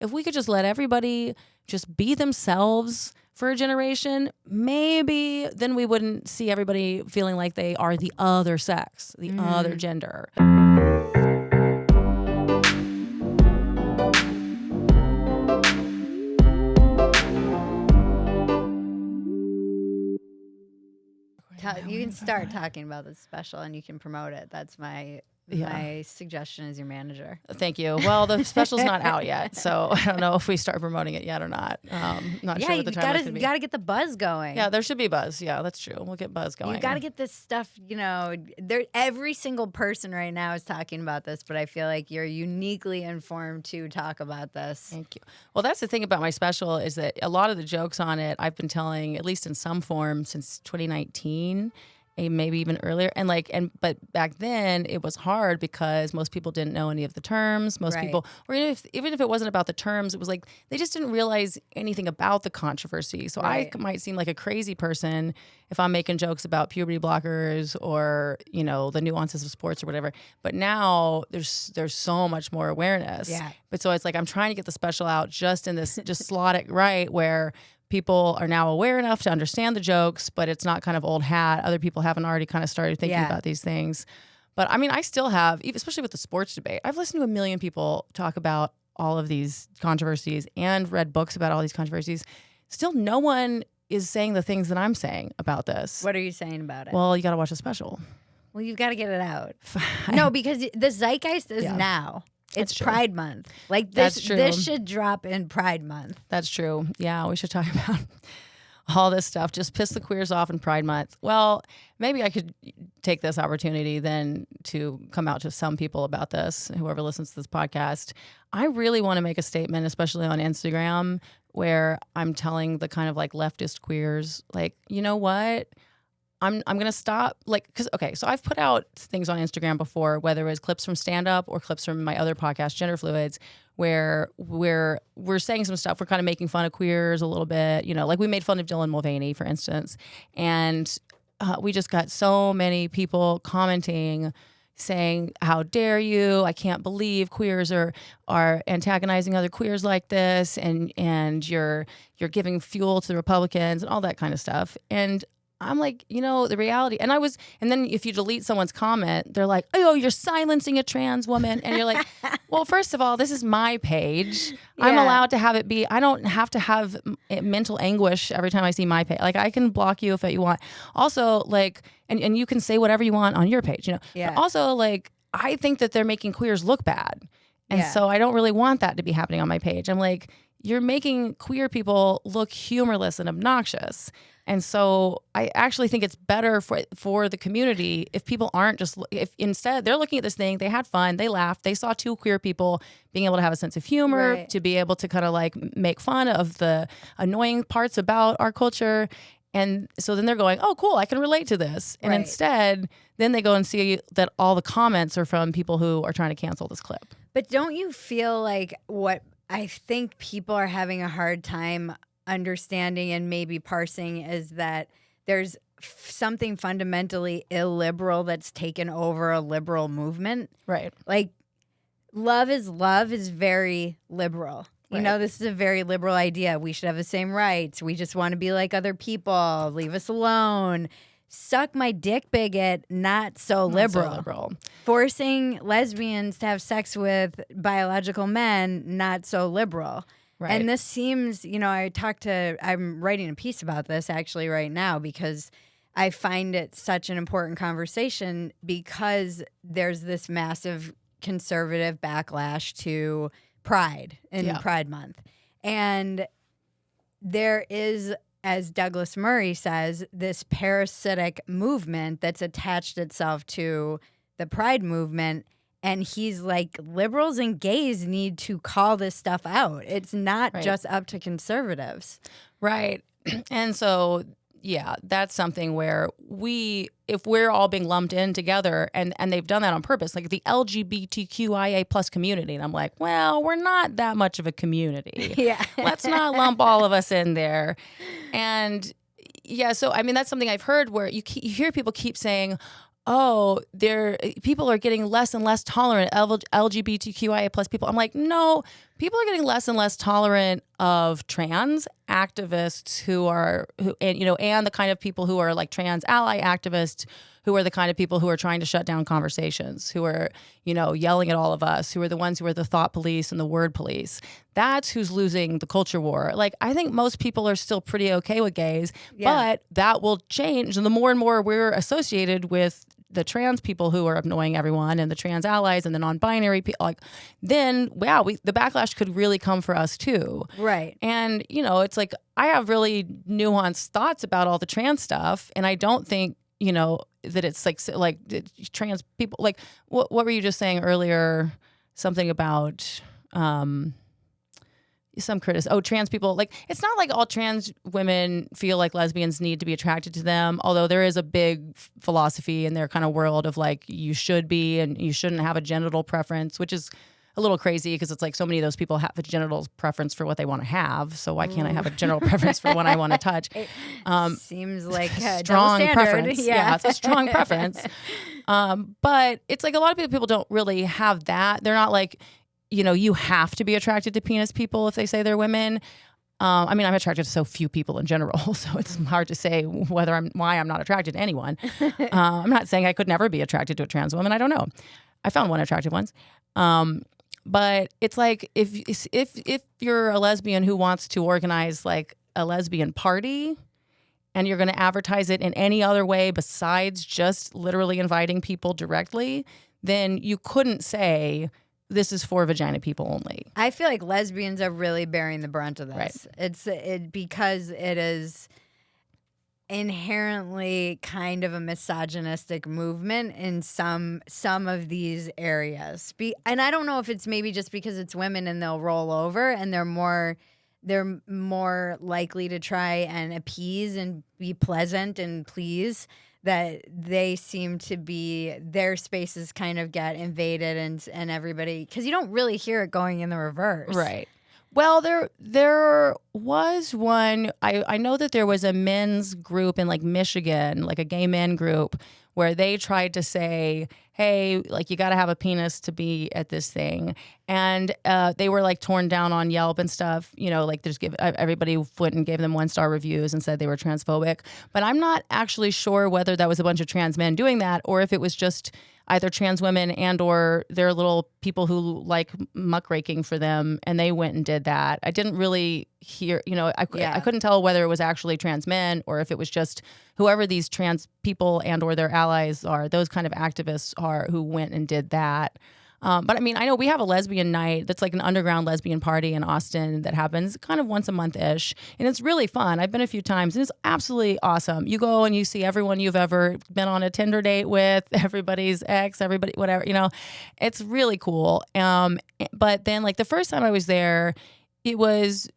if we could just let everybody just be themselves for a generation, maybe then we wouldn't see everybody feeling like they are the other sex, the other gender. You can start talking about this special and you can promote it. That's my suggestion as your manager. Thank you. Well, the special's not out yet, so I don't know if we start promoting it yet or not. Not sure what the time is going to be. You got to get the buzz going. Yeah, there should be buzz. Yeah, that's true. We'll get buzz going. You got to get this stuff, every single person right now is talking about this, but I feel like you're uniquely informed to talk about this. Thank you. Well, that's the thing about my special is that a lot of the jokes on it I've been telling, at least in some form, since 2019. Maybe even earlier, but back then it was hard because most people didn't know any of the terms. Most people, or even if it wasn't about the terms, it was like they just didn't realize anything about the controversy. So I might seem like a crazy person if I'm making jokes about puberty blockers or the nuances of sports or whatever. But now there's so much more awareness. Yeah. But so it's like I'm trying to get the special out just in this, just slot it right where people are now aware enough to understand the jokes, but it's not kind of old hat. Other people haven't already kind of started thinking about these things. But I mean, I still have, especially with the sports debate, I've listened to 1 million people talk about all of these controversies and read books about all these controversies. Still, no one is saying the things that I'm saying about this. What are you saying about it? Well, you got to watch the special. Well, you've got to get it out. No, because the zeitgeist is now. It's Pride Month. Like this should drop in Pride Month. That's true. Yeah, we should talk about all this stuff. Just piss the queers off in Pride Month. Well, maybe I could take this opportunity then to come out to some people about this, whoever listens to this podcast. I really want to make a statement, especially on Instagram, where I'm telling the kind of like leftist queers, like, you know what? I'm going to stop, so I've put out things on Instagram before, whether it was clips from stand up or clips from my other podcast, Gender Fluids, where we're saying some stuff. We're kind of making fun of queers a little bit, like we made fun of Dylan Mulvaney, for instance. And we just got so many people commenting, saying, how dare you? I can't believe queers are antagonizing other queers like this. And you're giving fuel to the Republicans and all that kind of stuff. And I'm like, the reality. And then if you delete someone's comment, they're like, oh, you're silencing a trans woman. And you're like, well, first of all, this is my page. Yeah. I'm allowed to have it be. I don't have to have mental anguish every time I see my page. Like, I can block you if you want. Also, and you can say whatever you want on your page, Yeah. But also, I think that they're making queers look bad. And so I don't really want that to be happening on my page. I'm like, you're making queer people look humorless and obnoxious. And so I actually think it's better for the community if people aren't if instead they're looking at this thing, they had fun, they laughed, they saw two queer people being able to have a sense of humor, to be able to kind of make fun of the annoying parts about our culture. And so then they're going, oh, cool, I can relate to this. And instead, then they go and see that all the comments are from people who are trying to cancel this clip. But don't you feel like what I think people are having a hard time understanding and maybe parsing is that there's something fundamentally illiberal that's taken over a liberal movement. Right. Like, love is very liberal. Right. This is a very liberal idea. We should have the same rights. We just want to be like other people. Leave us alone. Suck my dick, bigot, not so liberal. Forcing lesbians to have sex with biological men, not so liberal. Right. And this seems, I'm writing a piece about this actually right now because I find it such an important conversation because there's this massive conservative backlash to Pride in Pride Month. And there is, as Douglas Murray says, this parasitic movement that's attached itself to the Pride movement. And he's like, liberals and gays need to call this stuff out. It's not just up to conservatives. Right. And so, that's something where if we're all being lumped in together, and they've done that on purpose, like the LGBTQIA plus community. And I'm like, well, we're not that much of a community. Yeah. Let's not lump all of us in there. And so, I mean, that's something I've heard where you hear people keep saying, oh, people are getting less and less tolerant of LGBTQIA plus people. I'm like, no, people are getting less and less tolerant of trans activists and the kind of people who are like trans ally activists, who are the kind of people who are trying to shut down conversations, who are, yelling at all of us, who are the ones who are the thought police and the word police. That's who's losing the culture war. Like, I think most people are still pretty okay with gays, but that will change. And the more and more we're associated with the trans people who are annoying everyone and the trans allies and the non-binary people, then the backlash could really come for us too. Right. And, it's like, I have really nuanced thoughts about all the trans stuff. And I don't think, that it's like trans people, like what were you just saying earlier? Something about, trans people. Like, it's not like all trans women feel like lesbians need to be attracted to them, although there is a big philosophy in their kind of world of like, you should be and you shouldn't have a genital preference, which is a little crazy because it's like so many of those people have a genital preference for what they want to have. So why can't I have a general preference for what I want to touch? Seems like a strong double preference. Yeah. Yeah, it's a strong preference. But it's like a lot of people don't really have that. They're not like, you have to be attracted to penis people if they say they're women. I'm attracted to so few people in general, so it's hard to say why I'm not attracted to anyone. I'm not saying I could never be attracted to a trans woman. I don't know. I found one attractive once. But it's like if you're a lesbian who wants to organize like a lesbian party and you're going to advertise it in any other way besides just literally inviting people directly, then you couldn't say this is for vagina people only. I feel like lesbians are really bearing the brunt of this. Right. It's because it is inherently kind of a misogynistic movement in some of these areas. And I don't know if it's maybe just because it's women and they'll roll over and they're more likely to try and appease and be pleasant and please, that they seem to be, their spaces kind of get invaded and everybody, because you don't really hear it going in the reverse. Right. Well, there was one, I know that there was a men's group in like Michigan, like a gay men group, where they tried to say, hey, like you got to have a penis to be at this thing. And they were like torn down on Yelp and stuff, like everybody went and gave them 1-star reviews and said they were transphobic. But I'm not actually sure whether that was a bunch of trans men doing that or if it was just either trans women and or their little people who like muckraking for them, and they went and did that. I didn't really hear, I couldn't tell whether it was actually trans men or if it was just whoever these trans people and or their allies are, those kind of activists are who went and did that. But I know we have a lesbian night that's like an underground lesbian party in Austin that happens kind of once a month-ish. And it's really fun. I've been a few times and it's absolutely awesome. You go and you see everyone you've ever been on a Tinder date with, everybody's ex, everybody, whatever, it's really cool. But then like the first time I was there, it was,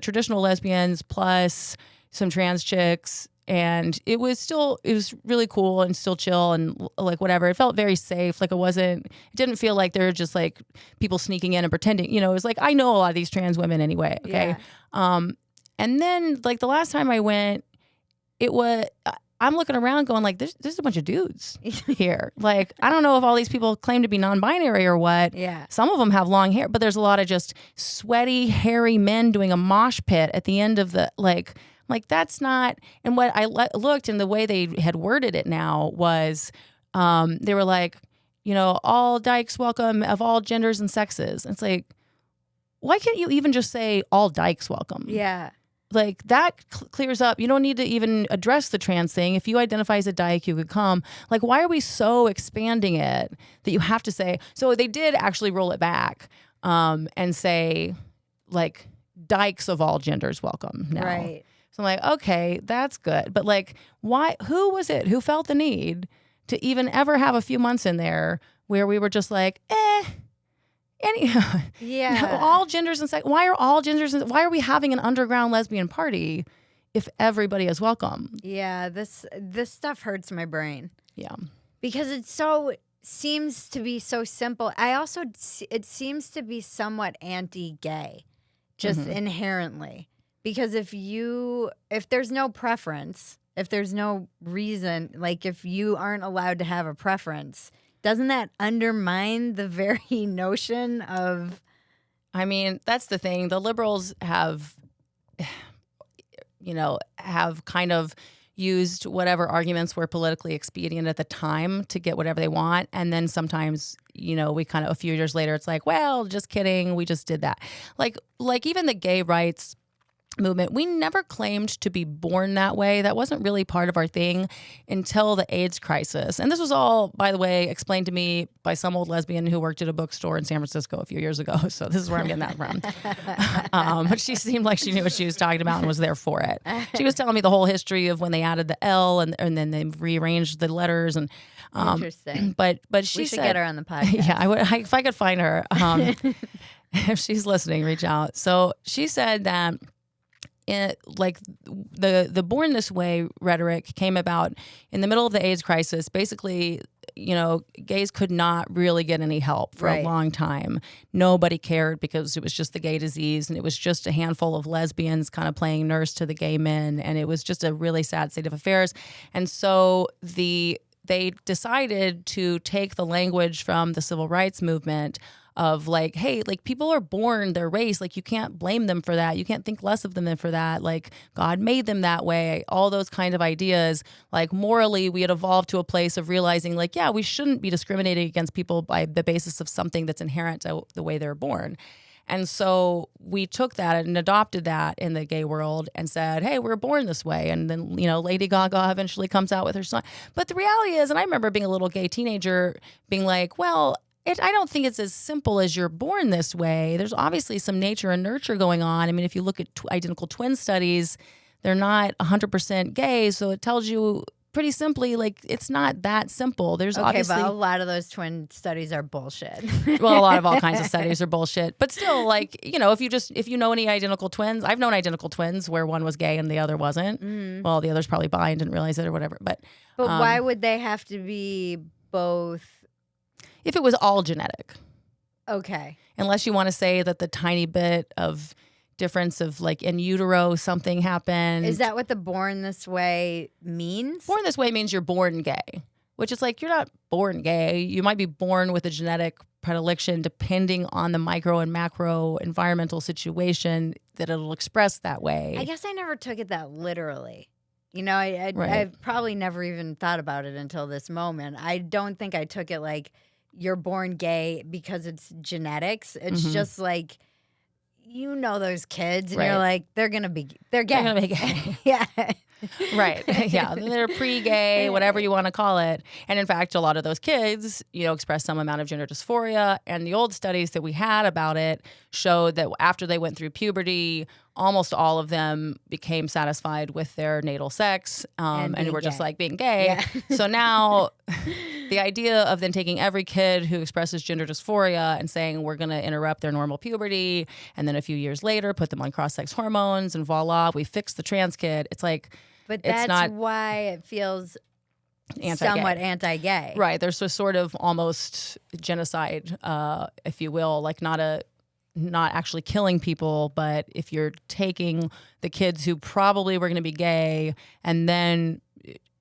traditional lesbians plus some trans chicks. And it was really cool and still chill and like whatever. It felt very safe. Like it didn't feel like there were just like people sneaking in and pretending, it was like, I know a lot of these trans women anyway. Okay. Yeah. And then like the last time I went, I'm looking around going like, there's a bunch of dudes here. Like, I don't know if all these people claim to be non-binary or what. Yeah. Some of them have long hair, but there's a lot of just sweaty, hairy men doing a mosh pit at the end of the like that's not, and what I looked and the way they had worded it now was they were like, all dykes welcome of all genders and sexes. And it's like, why can't you even just say all dykes welcome? Yeah. Like that clears up. You don't need to even address the trans thing. If you identify as a dyke, you could come. Like, why are we so expanding it that you have to say? So they did actually roll it back and say like dykes of all genders welcome now. Right. So I'm like, okay, that's good. But like, why? Who was it who felt the need to even ever have a few months in there where we were just like, all genders and sex. Why are all genders? Why are we having an underground lesbian party if everybody is welcome? Yeah, this stuff hurts my brain. Yeah, because seems to be so simple. It seems to be somewhat anti-gay, just inherently. Because if there's no preference, if there's no reason, like if you aren't allowed to have a preference, doesn't that undermine the very notion of I mean, that's the thing. The liberals have kind of used whatever arguments were politically expedient at the time to get whatever they want. And then sometimes, we kind of, a few years later, it's like, well, just kidding. We just did that. Like even the gay rights movement, we never claimed to be born that way. That wasn't really part of our thing until the AIDS crisis. And this was all, by the way, explained to me by some old lesbian who worked at a bookstore in San Francisco a few years ago. So this is where I'm getting that from. But she seemed like she knew what she was talking about and was there for it. She was telling me the whole history of when they added the L and then they rearranged the letters. And interesting. But she we said, should get her on the podcast. Yeah, if I could find her, if she's listening, reach out. So she said that the born this way rhetoric came about in the middle of the AIDS crisis. Basically, gays could not really get any help for a long time. Nobody cared because it was just the gay disease, and it was just a handful of lesbians kind of playing nurse to the gay men, and it was just a really sad state of affairs. And so they decided to take the language from the civil rights movement of like, hey, like people are born their race. Like you can't blame them for that. You can't think less of them than for that. Like God made them that way. All those kind of ideas. Like morally, we had evolved to a place of realizing like, yeah, we shouldn't be discriminating against people by the basis of something that's inherent to the way they're born. And so we took that and adopted that in the gay world and said, hey, we're born this way. And then, Lady Gaga eventually comes out with her song. But the reality is, and I remember being a little gay teenager being like, well, I don't think it's as simple as you're born this way. There's obviously some nature and nurture going on. I mean, if you look at identical twin studies, they're not 100% gay. So it tells you pretty simply, like, it's not that simple. There's obviously... but a lot of those twin studies are bullshit. Well, a lot of all kinds of studies are bullshit. But still, like, if you know any identical twins, I've known identical twins where one was gay and the other wasn't. Mm. Well, the other's probably bi and didn't realize it or whatever. But why would they have to be both? If it was all genetic. Okay. Unless you want to say that the tiny bit of difference of like in utero something happened. Is that what the born this way means? Born this way means you're born gay, which is like you're not born gay. You might be born with a genetic predilection depending on the micro and macro environmental situation that it'll express that way. I guess I never took it that literally. I probably never even thought about it until this moment. I don't think I took it like you're born gay because it's genetics. It's just like, those kids and you're like, they're gay. They're gonna be gay. Yeah. Right. Yeah. They're pre-gay, whatever you want to call it. And in fact, a lot of those kids, express some amount of gender dysphoria. And the old studies that we had about it showed that after they went through puberty, almost all of them became satisfied with their natal sex and were just like being gay. Yeah. So now the idea of then taking every kid who expresses gender dysphoria and saying we're going to interrupt their normal puberty and then a few years later put them on cross-sex hormones and voila, we fixed the trans kid. It's like, but that's why it feels somewhat anti-gay. Right. There's a sort of almost genocide, if you will, like not actually killing people, but if you're taking the kids who probably were going to be gay and then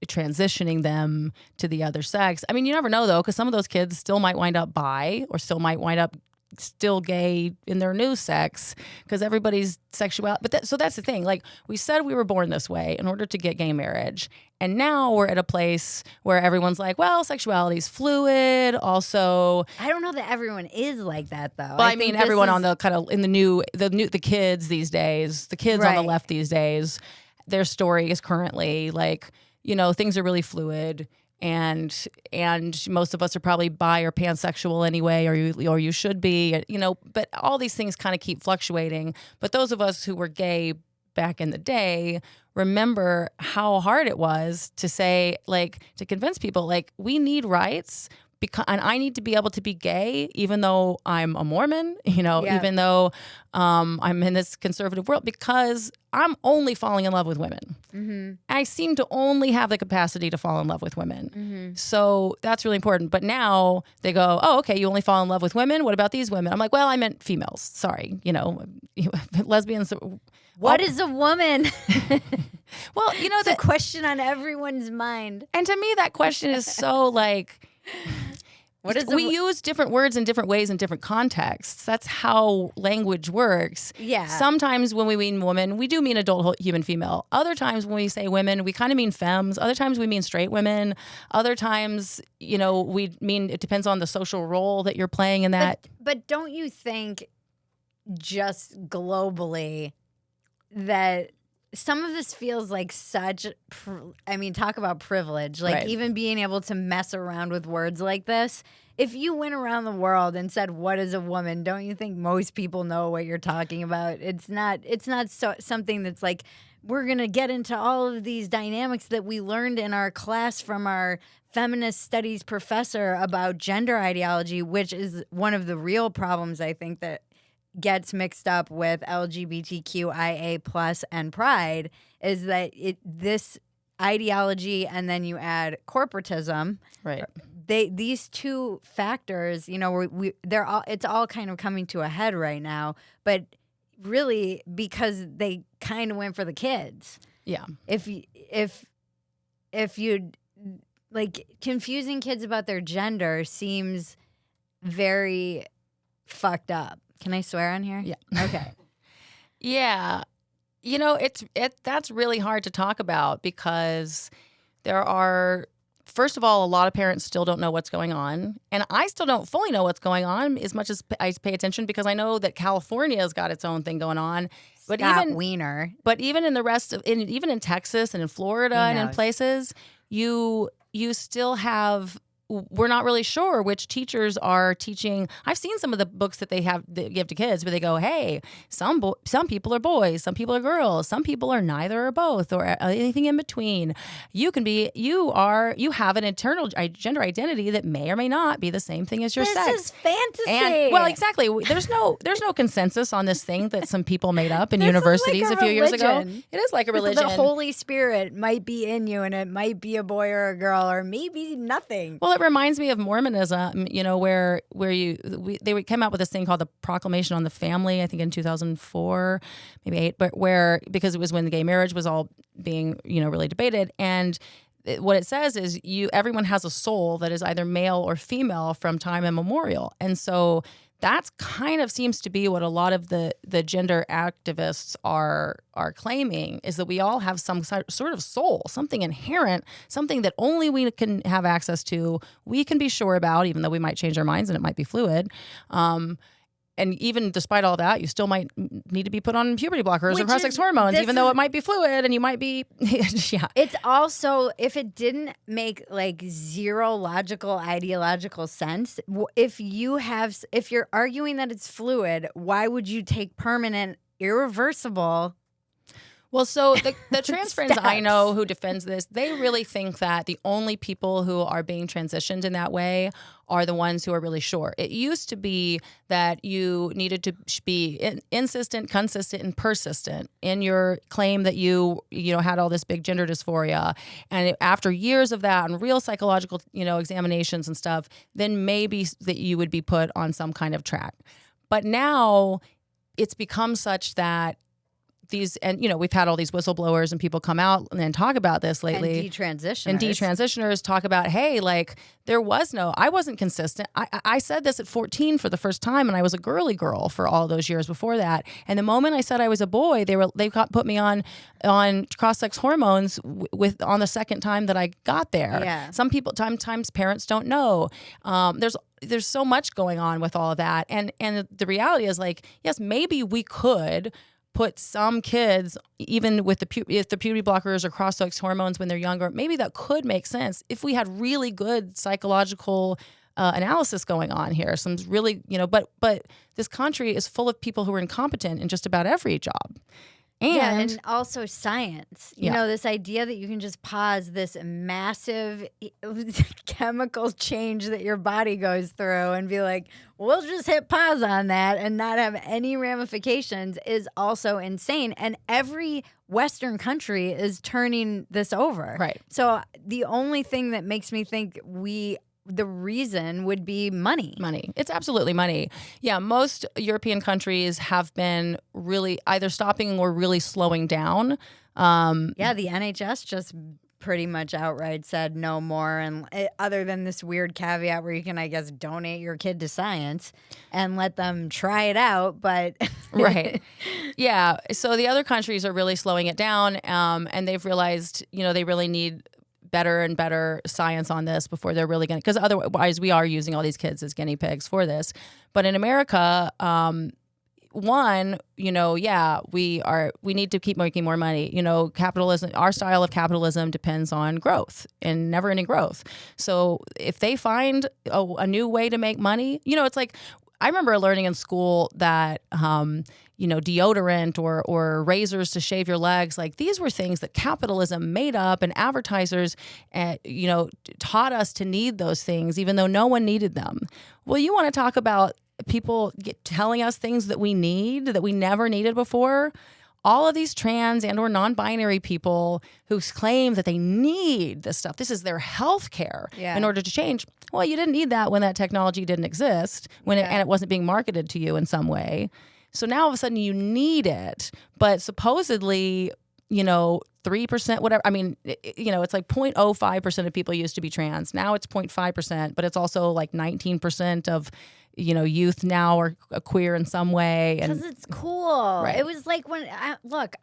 transitioning them to the other sex. I mean, you never know, though, because some of those kids still might wind up bi or still might wind up still gay in their new sex because everybody's sexuality. But so that's the thing. Like we said, we were born this way in order to get gay marriage. And now we're at a place where everyone's like, well, sexuality is fluid. Also, I don't know that everyone is like that, though. But I mean, everyone on the kind of in the kids these days, the kids on the left these days, their story is currently like, things are really fluid. And most of us are probably bi or pansexual anyway, or you should be, but all these things kind of keep fluctuating. But those of us who were gay back in the day remember how hard it was to say, like, to convince people, like, we need rights. And I need to be able to be gay, even though I'm a Mormon, even though I'm in this conservative world, because I'm only falling in love with women. Mm-hmm. I seem to only have the capacity to fall in love with women. Mm-hmm. So that's really important. But now they go, oh, okay, you only fall in love with women? What about these women? I'm like, well, I meant females. Sorry. Lesbians. What is a woman? Well, it's a question on everyone's mind. And to me, that question is so like... We use different words in different ways in different contexts. That's how language works. Yeah. Sometimes when we mean woman, we do mean adult human female. Other times when we say women, we kind of mean femmes. Other times we mean straight women. Other times, we mean it depends on the social role that you're playing in that. But don't you think just globally that some of this feels like such, talk about privilege. Like Right. even being able to mess around with words like this. If you went around the world and said, "What is a woman?" don't you think most people know what you're talking about? It's not something that's like, we're going to get into all of these dynamics that we learned in our class from our feminist studies professor about gender ideology, which is one of the real problems I think that gets mixed up with LGBTQIA plus and pride, is that this ideology and then you add corporatism. Right. These two factors, it's all kind of coming to a head right now, but really because they kind of went for the kids. Yeah. If you like, confusing kids about their gender seems very fucked up. Can I swear on here? Yeah. Okay. Yeah. That's really hard to talk about because there are, first of all, a lot of parents still don't know what's going on. And I still don't fully know what's going on as much as I pay attention, because I know that California's got its own thing going on. But even in the rest of, even in Texas and in Florida and in places, you still have, we're not really sure which teachers are teaching. I've seen some of the books that they give to kids where they go, hey, some people are boys, some people are girls, some people are neither or both or anything in between. You have an internal gender identity that may or may not be the same thing as your sex. This is fantasy. And, well, exactly. There's no consensus on this thing that some people made up in universities a few years ago. It is like a religion. The Holy Spirit might be in you, and it might be a boy or a girl, or maybe nothing. Well, it reminds me of Mormonism, where they came out with this thing called the Proclamation on the Family, I think in 2004, maybe 2008, but because it was when the gay marriage was all being, really debated. And what it says is everyone has a soul that is either male or female from time immemorial. And so that's kind of seems to be what a lot of the gender activists are claiming, is that we all have some sort of soul, something inherent, something that only we can have access to, we can be sure about, even though we might change our minds and it might be fluid. And even despite all that, you still might need to be put on puberty blockers or cross-sex hormones, even though it might be fluid and you might be, yeah. It's also, if it didn't make like zero logical, ideological sense, if you're arguing that it's fluid, why would you take permanent, irreversible? Well, so the trans friends I know who defends this, they really think that the only people who are being transitioned in that way are the ones who are really sure. It used to be that you needed to be insistent, consistent, and persistent in your claim that you had all this big gender dysphoria. And after years of that and real psychological, examinations and stuff, then maybe that you would be put on some kind of track. But now it's become such that we've had all these whistleblowers and people come out and talk about this lately. And detransitioners. And detransitioners talk about, hey, like I wasn't consistent. I said this at 14 for the first time, and I was a girly girl for all those years before that. And the moment I said I was a boy, they put me on cross-sex hormones on the second time that I got there. Yeah. Some people, sometimes parents don't know. There's so much going on with all of that. And the reality is, like, yes, maybe we could put some kids, even with if the puberty blockers or cross-sex hormones when they're younger, maybe that could make sense if we had really good psychological analysis going on here. Some really, but this country is full of people who are incompetent in just about every job. And also science. This idea that you can just pause this massive chemical change that your body goes through and be like, we'll just hit pause on that and not have any ramifications is also insane. And every Western country is turning this over. Right. So the only thing that makes me think the reason would be money. Money. It's absolutely money. Yeah, most European countries have been really either stopping or really slowing down. The NHS just pretty much outright said no more, and other than this weird caveat where you can, I guess, donate your kid to science and let them try it out, but right. Yeah. So the other countries are really slowing it down, and they've realized, they really need better and better science on this before they're really going to, because otherwise we are using all these kids as guinea pigs for this. But in America, we need to keep making more money. Capitalism, our style of capitalism depends on growth and never ending growth. So if they find a new way to make money, it's like, I remember learning in school that, deodorant or razors to shave your legs, like these were things that capitalism made up, and advertisers, taught us to need those things, even though no one needed them. Well, you want to talk about people telling us things that we need, that we never needed before? All of these trans and or non-binary people who claim that they need this stuff, this is their health care in order to change. Well, you didn't need that when that technology didn't exist, and it wasn't being marketed to you in some way. So now all of a sudden you need it, but supposedly, 3%, whatever. I mean, it's like 0.05% of people used to be trans. Now it's 0.5%, but it's also like 19% of youth now are queer in some way. Because it's cool. Right. It was like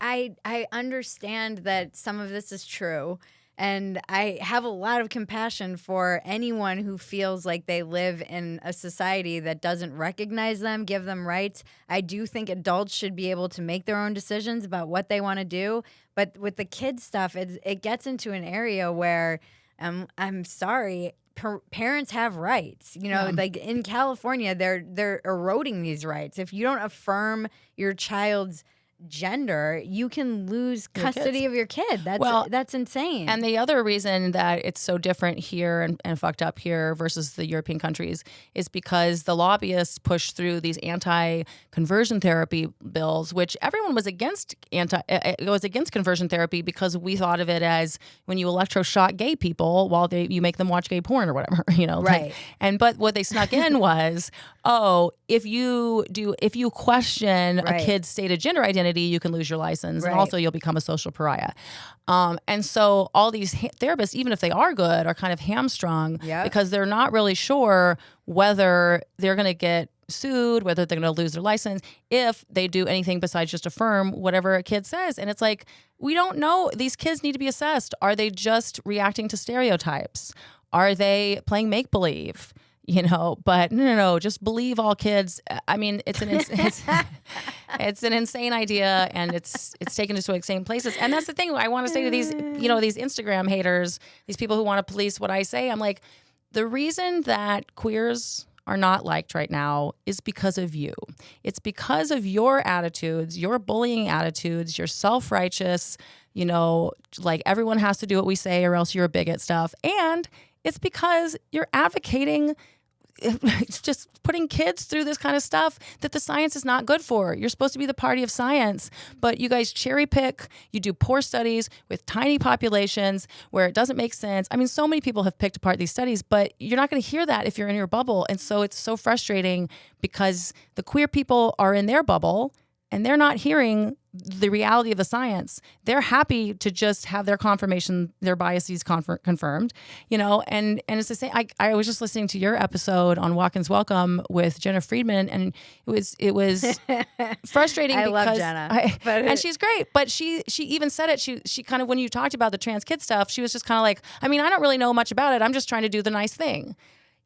I understand that some of this is true. And I have a lot of compassion for anyone who feels like they live in a society that doesn't recognize them, give them rights. I do think adults should be able to make their own decisions about what they want to do. But with the kids stuff, it gets into an area where, I'm sorry, parents have rights. Like in California, they're eroding these rights. If you don't affirm your child's gender, you can lose custody of your kid. That's insane. And the other reason that it's so different here and fucked up here versus the European countries is because the lobbyists pushed through these anti-conversion therapy bills, which everyone was against. It was against conversion therapy because we thought of it as when you electroshock gay people while you make them watch gay porn or whatever, Right. But what they snuck in was, if you question a kid's stated gender identity, you can lose your license, and also you'll become a social pariah. And so all these therapists, even if they are good, are kind of hamstrung because they're not really sure whether they're going to get sued, whether they're going to lose their license if they do anything besides just affirm whatever a kid says. And it's like, we don't know. These kids need to be assessed. Are they just reacting to stereotypes? Are they playing make-believe? But no, just believe all kids. I mean, it's an insane idea, and it's taken us to insane places. And that's the thing I want to say to these, these Instagram haters, these people who want to police what I say. I'm like, the reason that queers are not liked right now is because of you. It's because of your attitudes, your bullying attitudes, your self-righteous, like everyone has to do what we say or else you're a bigot stuff. And it's because you're advocating just putting kids through this kind of stuff that the science is not good for. You're supposed to be the party of science, but you guys cherry pick. You do poor studies with tiny populations where it doesn't make sense. I mean, so many people have picked apart these studies, but you're not going to hear that if you're in your bubble. And so it's so frustrating because the queer people are in their bubble and they're not hearing the reality of the science. They're happy to just have their confirmation, their biases confirmed, and it's the same. I was just listening to your episode on Walk-ins Welcome with Jenna Friedman, and it was frustrating I because love Jenna, and she's great, but she even said it. She kind of, when you talked about the trans kid stuff, she was just kind of like, I mean, I don't really know much about it. I'm just trying to do the nice thing.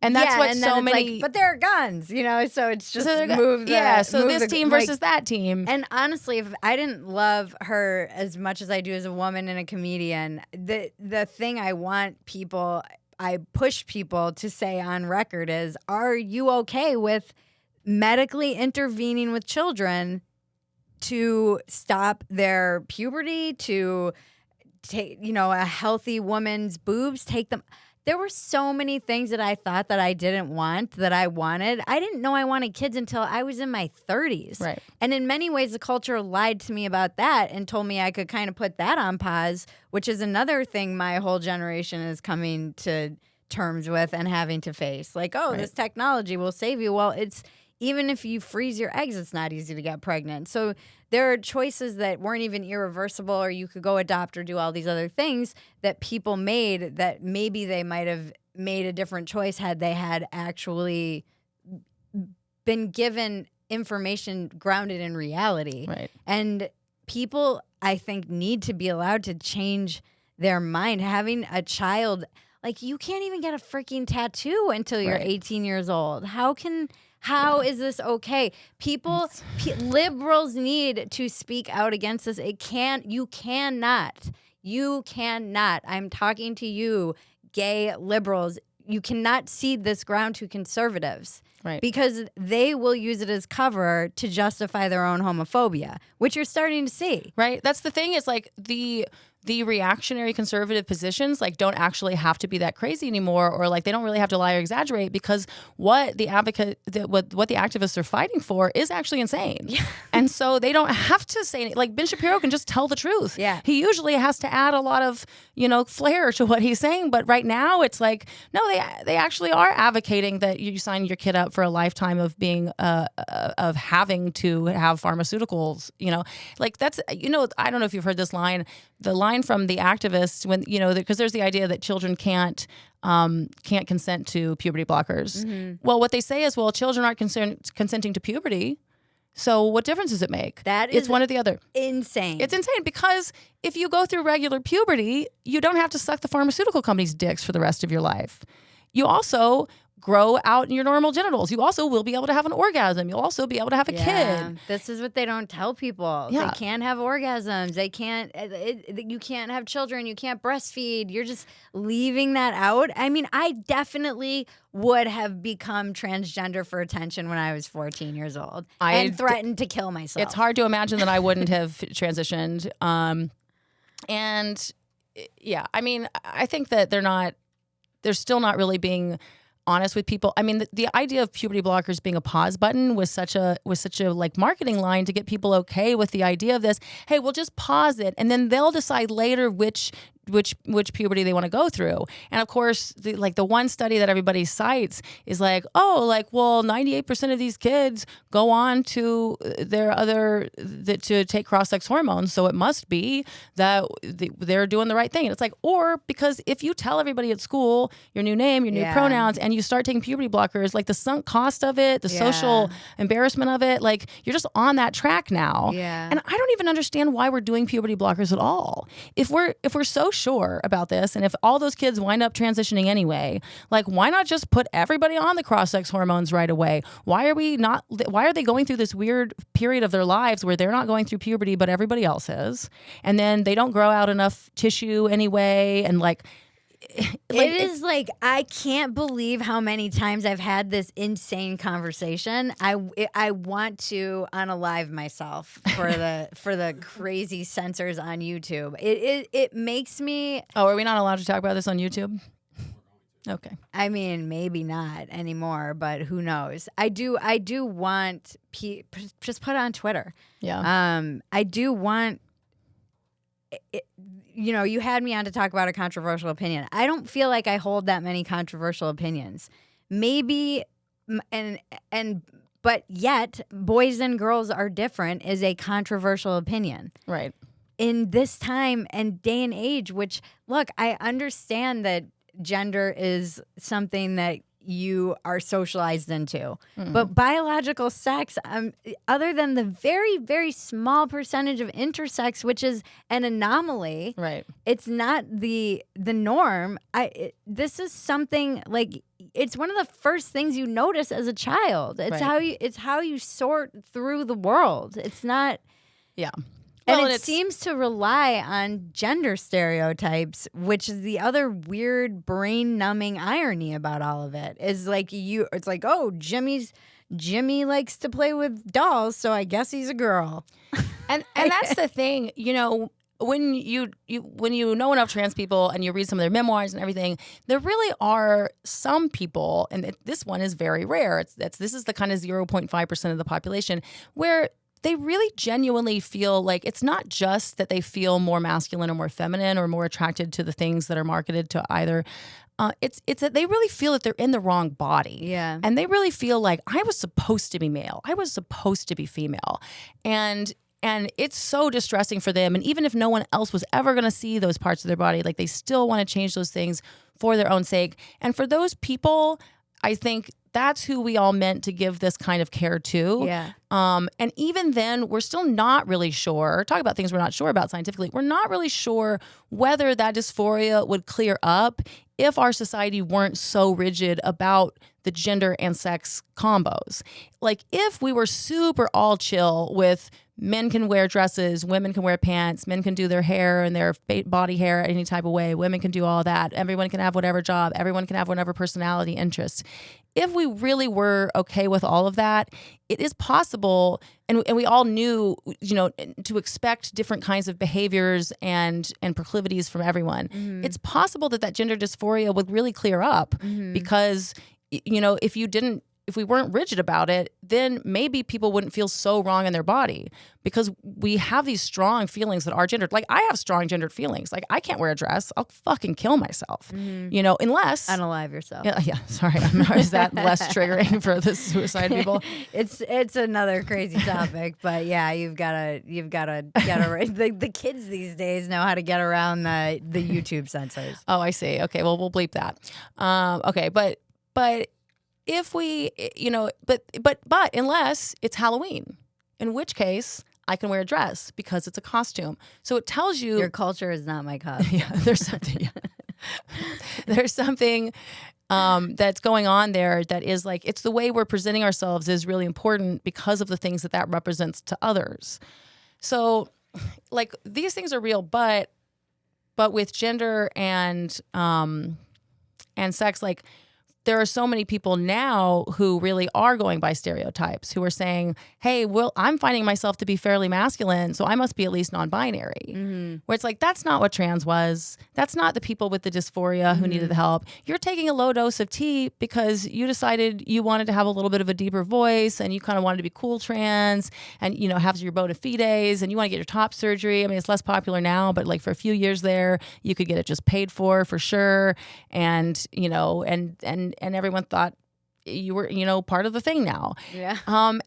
And that's what so many. Like, but there are guns, so it's just so move the. So this team versus that team. And honestly, if I didn't love her as much as I do as a woman and a comedian, the thing I push people to say on record is, are you okay with medically intervening with children to stop their puberty, to take, a healthy woman's boobs, take them. There were so many things that I thought that I didn't want that I wanted. I didn't know I wanted kids until I was in my 30s. Right. And in many ways, the culture lied to me about that and told me I could kind of put that on pause, which is another thing my whole generation is coming to terms with and having to face. Like, this technology will save you. Well, it's even if you freeze your eggs, it's not easy to get pregnant. So there are choices that weren't even irreversible, or you could go adopt or do all these other things that people made that maybe they might have made a different choice had they had actually been given information grounded in reality. Right. And people, I think, need to be allowed to change their mind. Having a child, like, you can't even get a freaking tattoo until you're 18 years old. How is this okay? Liberals need to speak out against this. You cannot. I'm talking to you, gay liberals. You cannot cede this ground to conservatives. Right. Because they will use it as cover to justify their own homophobia, which you're starting to see. Right. That's the thing, is like the reactionary conservative positions like don't actually have to be that crazy anymore, or like they don't really have to lie or exaggerate, because what the activists are fighting for is actually insane. Yeah. And so they don't have to say anything. Like Ben Shapiro can just tell the truth. Yeah. He usually has to add a lot of, flair to what he's saying, but right now it's like, no, they actually are advocating that you sign your kid up for a lifetime of being of having to have pharmaceuticals, like that's, I don't know if you've heard this line. The line from the activists, when because there's the idea that children can't consent to puberty blockers. Mm-hmm. Well, what they say is, well, children aren't consenting to puberty, so what difference does it make? It's one or the other. Insane. It's insane, because if you go through regular puberty, you don't have to suck the pharmaceutical companies' dicks for the rest of your life. You also grow out in your normal genitals. You also will be able to have an orgasm. You'll also be able to have a kid. This is what they don't tell people. Yeah. They can't have orgasms. They can't. You can't have children. You can't breastfeed. You're just leaving that out. I mean, I definitely would have become transgender for attention when I was 14 years old and threatened to kill myself. It's hard to imagine that I wouldn't have transitioned. And yeah, I mean, I think that they're still not really being honest with people. I mean, the idea of puberty blockers being a pause button was such a like marketing line to get people okay with the idea of this. Hey, we'll just pause it, and then they'll decide later which puberty they want to go through. And of course, the one study that everybody cites is like, well, 98% of these kids go on to to take cross-sex hormones, so it must be that they're doing the right thing. And it's like, or because if you tell everybody at school your new name, your new pronouns, and you start taking puberty blockers, like the sunk cost of it, the social embarrassment of it, like you're just on that track now. Yeah. And I don't even understand why we're doing puberty blockers at all. If we're so sure about this, and if all those kids wind up transitioning anyway, like why not just put everybody on the cross-sex hormones right away? Why are they going through this weird period of their lives where they're not going through puberty but everybody else is, and then they don't grow out enough tissue anyway, and it is like, I can't believe how many times I've had this insane conversation. I want to unalive myself for the crazy censors on YouTube. It makes me. Oh, are we not allowed to talk about this on YouTube? Okay. I mean, maybe not anymore, but who knows? I do want just put it on Twitter. Yeah. I do want. You had me on to talk about a controversial opinion. I don't feel like I hold that many controversial opinions. Maybe, but yet, boys and girls are different is a controversial opinion. Right. In this time and day and age, which, look, I understand that gender is something that you are socialized into. Mm-hmm. But biological sex, other than the very, very small percentage of intersex, which is an anomaly, right? It's not the norm. This is something like, it's one of the first things you notice as a child. It's how you sort through the world. It's not. Yeah. And it seems to rely on gender stereotypes, which is the other weird brain-numbing irony about all of it. Is like it's like, oh, Jimmy likes to play with dolls, so I guess he's a girl. And that's the thing, when you know enough trans people and you read some of their memoirs and everything, there really are some people, and this one is very rare. This is the kind of 0.5% of the population where they really genuinely feel like it's not just that they feel more masculine or more feminine or more attracted to the things that are marketed to either it's that they really feel that they're in the wrong body. Yeah. And they really feel like I was supposed to be male. I was supposed to be female. And it's so distressing for them. And even if no one else was ever going to see those parts of their body, like they still want to change those things for their own sake. And for those people, I think that's who we all meant to give this kind of care to. Yeah. And even then, we're still not really sure. Talk about things we're not sure about scientifically. We're not really sure whether that dysphoria would clear up if our society weren't so rigid about the gender and sex combos. Like if we were super all chill with men can wear dresses, women can wear pants, men can do their hair and their body hair any type of way, women can do all that, everyone can have whatever job, everyone can have whatever personality interest. If we really were okay with all of that, it is possible, and we all knew, to expect different kinds of behaviors and proclivities from everyone. Mm-hmm. It's possible that gender dysphoria would really clear up because, if we weren't rigid about it, then maybe people wouldn't feel so wrong in their body because we have these strong feelings that are gendered. Like I have strong gendered feelings. Like I can't wear a dress. I'll fucking kill myself, unless unalive yourself. Yeah. Sorry. Is that less triggering for the suicide people? It's another crazy topic, but yeah, you've gotta get around. The kids these days know how to get around the YouTube censors. Oh, I see. Okay. Well, we'll bleep that. Okay. But if we, but unless it's Halloween, in which case I can wear a dress because it's a costume. So it tells you your culture is not my cup. Yeah, there's something. Yeah. There's something that's going on there that is like it's the way we're presenting ourselves is really important because of the things that represents to others. So, like these things are real, but with gender and sex, like. There are so many people now who really are going by stereotypes, who are saying, hey, well, I'm finding myself to be fairly masculine, so I must be at least non-binary. Mm-hmm. Where it's like, that's not what trans was. That's not the people with the dysphoria who needed the help. You're taking a low dose of tea because you decided you wanted to have a little bit of a deeper voice and you kind of wanted to be cool trans and, have your bona fides and you want to get your top surgery. I mean, it's less popular now, but like for a few years there, you could get it just paid for sure. And, and everyone thought you were, part of the thing now. Yeah.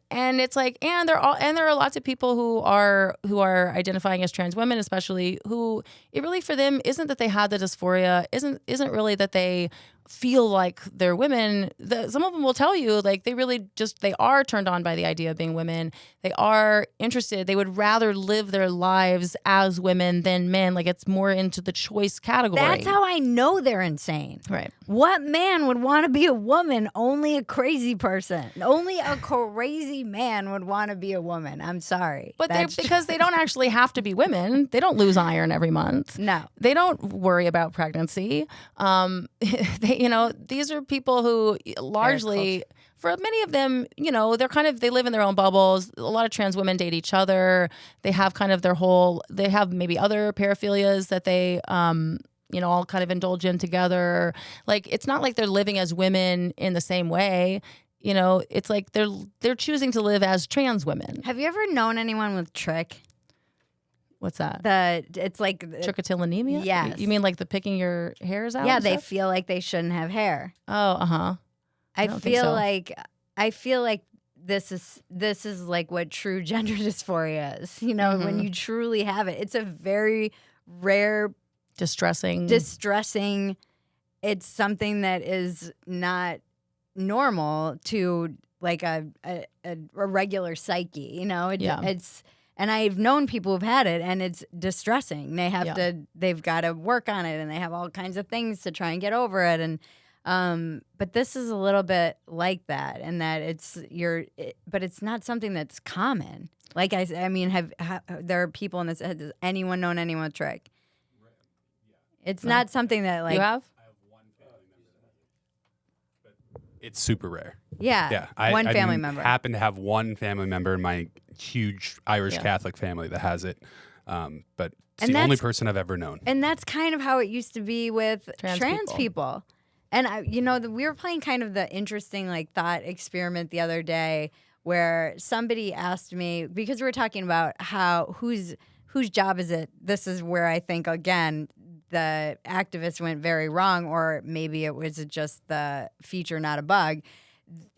And it's like, and there are lots of people who are identifying as trans women, especially who it really for them isn't that they had the dysphoria, isn't really that they feel like they're women. Some of them will tell you like they are turned on by the idea of being women. They are interested. They would rather live their lives as women than men. Like it's more into the choice category. That's how I know they're insane. Right. What man would want to be a woman? Only a crazy person. Only a crazy man would want to be a woman. I'm sorry. But because they don't actually have to be women. They don't lose iron every month. No. They don't worry about pregnancy. These are people who largely, for many of them, they live in their own bubbles. A lot of trans women date each other. They have kind of they have maybe other paraphilias that they, all kind of indulge in together. Like, it's not like they're living as women in the same way. It's like they're choosing to live as trans women. Have you ever known anyone with trick? What's that? It's like trichotillomania? Yes. You mean like the picking your hairs out? Yeah, they feel like they shouldn't have hair. Oh, uh-huh. I feel like this is like what true gender dysphoria is. When you truly have it. It's a very rare distressing. It's something that is not normal to like a regular psyche, It's and I've known people who've had it, and it's distressing. They've got to work on it, and they have all kinds of things to try and get over it. And but this is a little bit like that, in that but it's not something that's common. Like I mean, there are people in this? Has anyone known anyone with trick? It's not something that like you have. I have one family member, but it's super rare. Yeah. One family member. Happen to have one family member in my huge Irish Catholic family that has it, but it's the only person I've ever known. And that's kind of how it used to be with trans people. And we were playing kind of the interesting like thought experiment the other day, where somebody asked me, because we were talking about whose job is it. This is where I think again the activists went very wrong, or maybe it was just the feature, not a bug,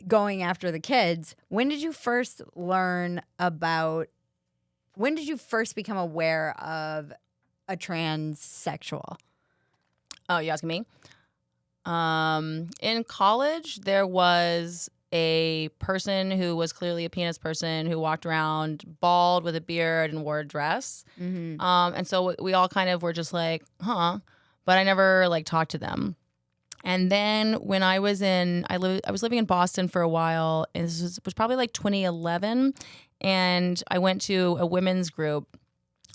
going after the kids. When did you first become aware of a transsexual? Oh, you asking me? In college, there was a person who was clearly a penis person who walked around bald with a beard and wore a dress. Mm-hmm. And so we all kind of were just like, huh, but I never like talked to them. And then when I was I was living in Boston for a while, and this was probably like 2011, and I went to a women's group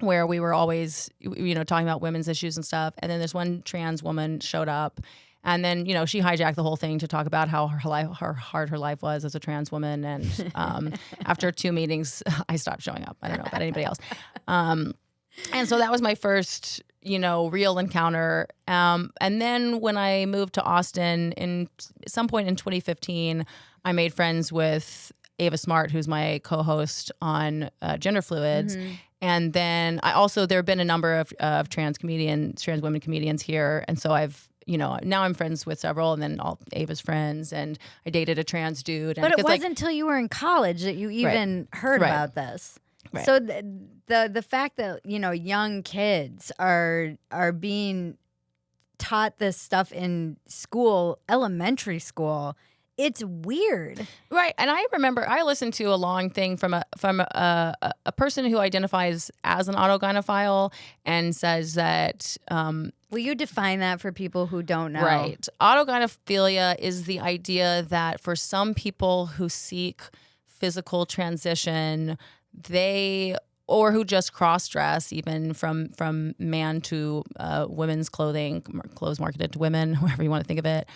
where we were always, talking about women's issues and stuff. And then this one trans woman showed up. And then, she hijacked the whole thing to talk about how how hard her life was as a trans woman. And after 2 meetings, I stopped showing up. I don't know about anybody else. And so that was my first, real encounter. And then when I moved to Austin, at some point in 2015, I made friends with Ava Smart, who's my co-host on Gender Fluids. Mm-hmm. And then there have been a number of trans women comedians here. And so now I'm friends with several, and then all Ava's friends, and I dated a trans dude. But it wasn't until you were in college that you even heard about this. Right. So the fact that young kids are being taught this stuff in school, elementary school, it's weird, right? And I remember I listened to a long thing from a person who identifies as an autogynephile and says that. Will you define that for people who don't know? Right. Autogynephilia is the idea that for some people who seek physical transition, or who just cross-dress, even from man to women's clothes marketed to women, however you want to think of it.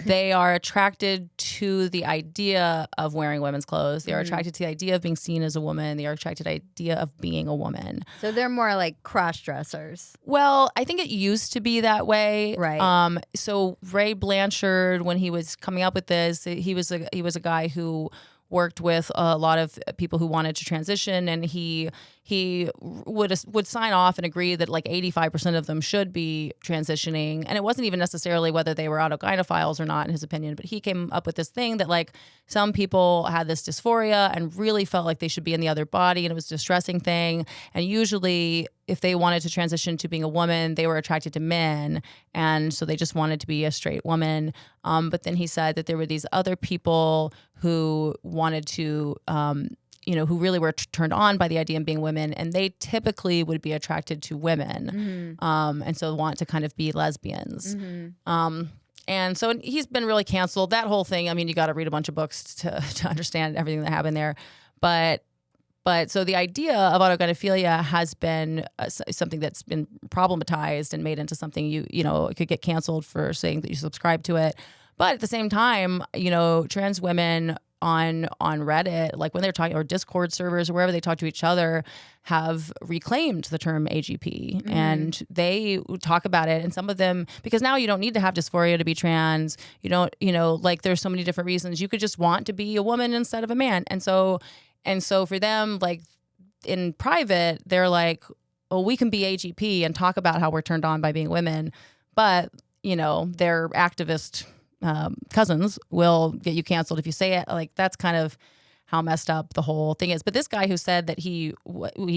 They are attracted to the idea of wearing women's clothes. They are attracted to the idea of being seen as a woman. They are attracted to the idea of being a woman. So they're more like cross-dressers. Well, I think it used to be that way. Right. So Ray Blanchard, when he was coming up with this, he was a guy who worked with a lot of people who wanted to transition, and he would sign off and agree that like 85% of them should be transitioning. And it wasn't even necessarily whether they were autogynephiles or not, in his opinion, but he came up with this thing that like some people had this dysphoria and really felt like they should be in the other body, and it was a distressing thing. And usually if they wanted to transition to being a woman, they were attracted to men, and so they just wanted to be a straight woman. But then he said that there were these other people who wanted to, who really were turned on by the idea of being women, and they typically would be attracted to women, and so want to kind of be lesbians. Mm-hmm. And so he's been really canceled. That whole thing, I mean, you got to read a bunch of books to understand everything that happened there. But so the idea of autogynephilia has been something that's been problematized and made into something it could get canceled for saying that you subscribe to it. But at the same time, trans women on Reddit, like when they're talking, or Discord servers or wherever they talk to each other, have reclaimed the term AGP, and they talk about it. And some of them, because now you don't need to have dysphoria to be trans. You don't, like there's so many different reasons. You could just want to be a woman instead of a man. And so for them, like in private, they're like, well, we can be AGP and talk about how we're turned on by being women, but their activist cousins will get you canceled if you say it. Like that's kind of how messed up the whole thing is. But this guy who said that he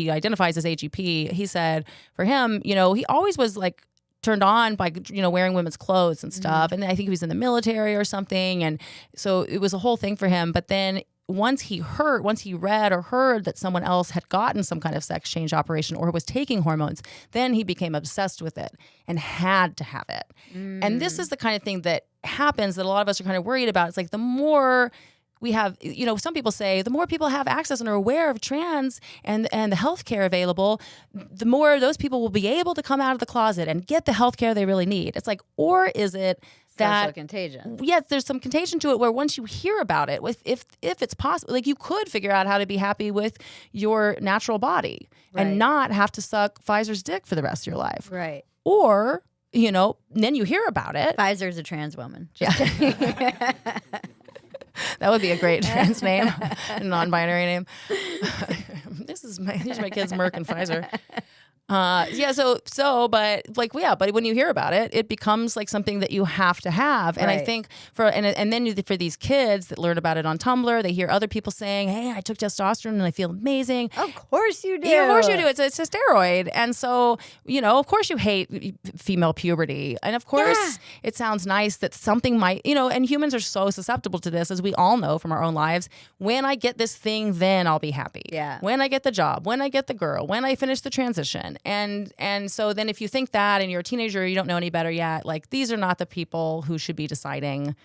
identifies as AGP, he said for him, he always was like turned on by wearing women's clothes and stuff. And I think he was in the military or something, and so it was a whole thing for him. But then once he read or heard that someone else had gotten some kind of sex change operation or was taking hormones, then he became obsessed with it and had to have it. And this is the kind of thing that happens that a lot of us are kind of worried about. It's like the more we have, some people say the more people have access and are aware of trans and the healthcare available, the more those people will be able to come out of the closet and get the healthcare they really need. It's like, or is it that social contagion? Yes, there's some contagion to it where once you hear about it, if it's possible, like you could figure out how to be happy with your natural body and not have to suck Pfizer's dick for the rest of your life. Right. Or, then you hear about it. Pfizer's a trans woman. That would be a great trans name, a non-binary name. These are my kids, Merck and Pfizer. But when you hear about it, it becomes like something that you have to have. And I think for these kids that learn about it on Tumblr, they hear other people saying, "Hey, I took testosterone and I feel amazing." Of course you do. Yeah, of course you do. It's a steroid. And so, of course you hate female puberty. And of course it sounds nice that something might, and humans are so susceptible to this, as we all know from our own lives. When I get this thing, then I'll be happy. Yeah. When I get the job, when I get the girl, when I finish the transition. And so then if you think that and you're a teenager, you don't know any better yet, like these are not the people who should be deciding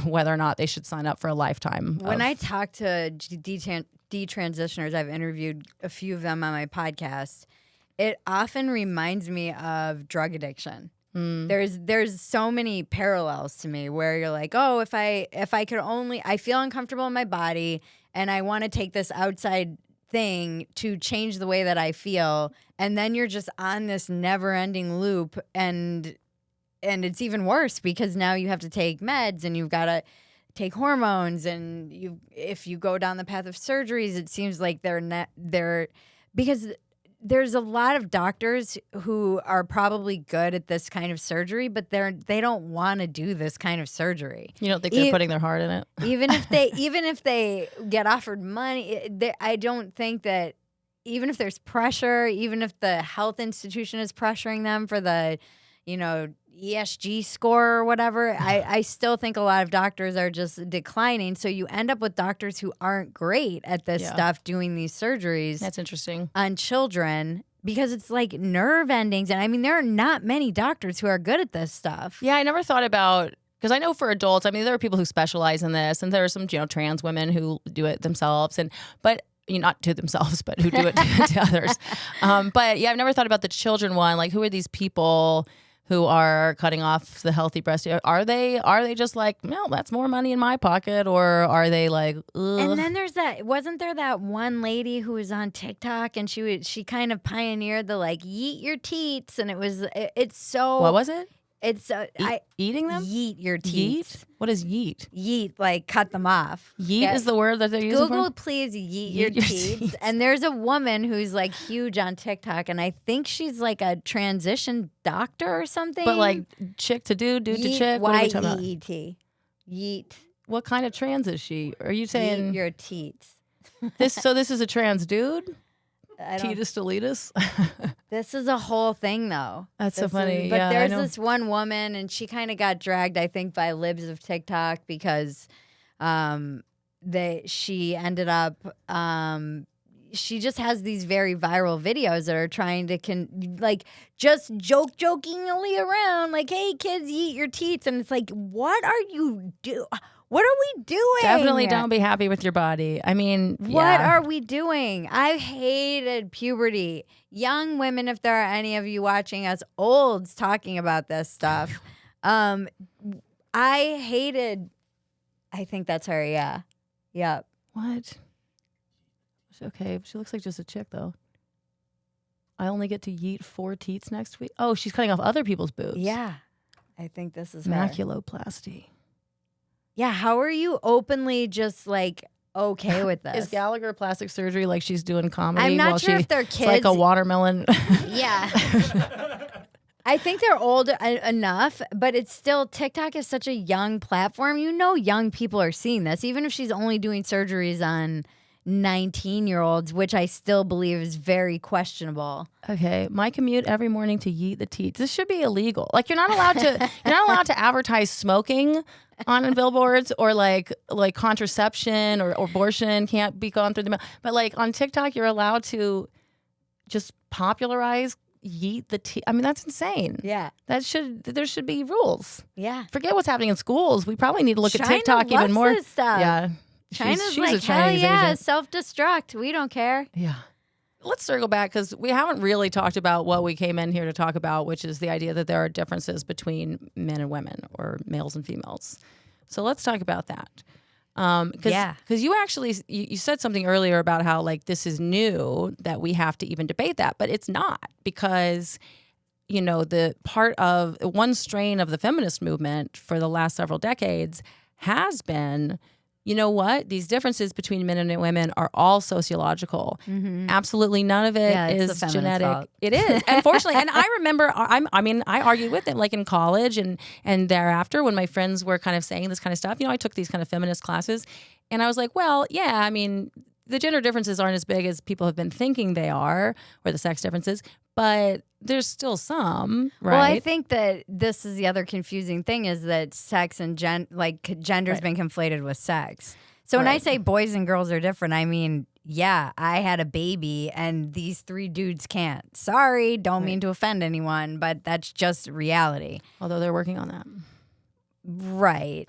whether or not they should sign up for a lifetime. When I talk to detransitioners, I've interviewed a few of them on my podcast, it often reminds me of drug addiction. There's so many parallels to me where you're like, oh, if I could only, I feel uncomfortable in my body and I want to take this outside thing to change the way that I feel, and then you're just on this never-ending loop, and it's even worse because now you have to take meds and you've got to take hormones, and if you go down the path of surgeries, it seems like they're because there's a lot of doctors who are probably good at this kind of surgery, but they don't want to do this kind of surgery. You don't think they're putting their heart in it? even if they get offered money, I don't think that, even if there's pressure, even if the health institution is pressuring them for the, ESG score or whatever, I still think a lot of doctors are just declining. So you end up with doctors who aren't great at this stuff, doing these surgeries. That's interesting. On children, because it's like nerve endings. And I mean, there are not many doctors who are good at this stuff. Yeah, I never thought about, because I know for adults, I mean, there are people who specialize in this, and there are some, trans women who do it themselves, but not to themselves, but who do it to others. But yeah, I've never thought about the children one. Like, who are these people who are cutting off the healthy breast? Are they just like, no, that's more money in my pocket, or are they like, ugh? And then wasn't there that one lady who was on TikTok, and she kind of pioneered the like yeet your teats, and it's so, what was it? It's eating them? Yeet your teats. Yeet? What is yeet? Yeet, like cut them off. Yeet is the word that they're using Google, for? please, yeet your teats. And there's a woman who's like huge on TikTok, and I think she's like a transition doctor or something. But like chick to dude to chick? What are we talking about? Y-E-E-T. Yeet. What kind of trans is she? Are you saying yeet your teats? So this is a trans dude? Tetus deletus? This is a whole thing, though. That's so funny. But there's this one woman, and she kind of got dragged, I think, by libs of TikTok because she ended up she just has these very viral videos that are trying to just jokingly around, like, hey kids, eat your teats, and it's like, what are you doing? What are we doing? Definitely don't be happy with your body. I mean, what are we doing? I hated puberty. Young women, if there are any of you watching us olds talking about this stuff, I think that's her, yeah. Yep. What? Okay, she looks like just a chick, though. I only get to yeet 4 teats next week. Oh, she's cutting off other people's boobs. Yeah. I think this is her. Maculoplasty. Yeah, how are you openly just like okay with this? Is Gallagher plastic surgery like she's doing comedy? I'm not sure if they're kids. It's like a watermelon. Yeah. I think they're old enough, but it's still, TikTok is such a young platform. Young people are seeing this, even if she's only doing surgeries on 19-year-olds, which I still believe is very questionable. Okay, my commute every morning to yeet the teats. This should be illegal. Like, you're not allowed to advertise smoking on billboards, or like contraception or abortion can't be gone through the mail. But like on TikTok, you're allowed to just popularize yeet the teat. I mean, that's insane. Yeah, there should be rules. Yeah, forget what's happening in schools. We probably need to look China at TikTok even more. This stuff. Yeah. China's like, hell yeah, self-destruct. We don't care. Yeah. Let's circle back, because we haven't really talked about what we came in here to talk about, which is the idea that there are differences between men and women, or males and females. So let's talk about that. Because you actually you said something earlier about how like this is new, that we have to even debate that, but it's not, because the part of one strain of the feminist movement for the last several decades has been you know what? These differences between men and women are all sociological. Absolutely none of it is genetic. Fault. It is, unfortunately. And I remember, I argued with them like in college and thereafter when my friends were kind of saying this kind of stuff. I took these kind of feminist classes, and I was like, well, yeah, I mean, the gender differences aren't as big as people have been thinking they are, or the sex differences, but there's still some, right? Well, I think that this is the other confusing thing is that sex and gender's been conflated with sex. So when I say boys and girls are different, I mean, yeah, I had a baby and these 3 dudes can't. Sorry, don't mean to offend anyone, but that's just reality. Although they're working on that. Right.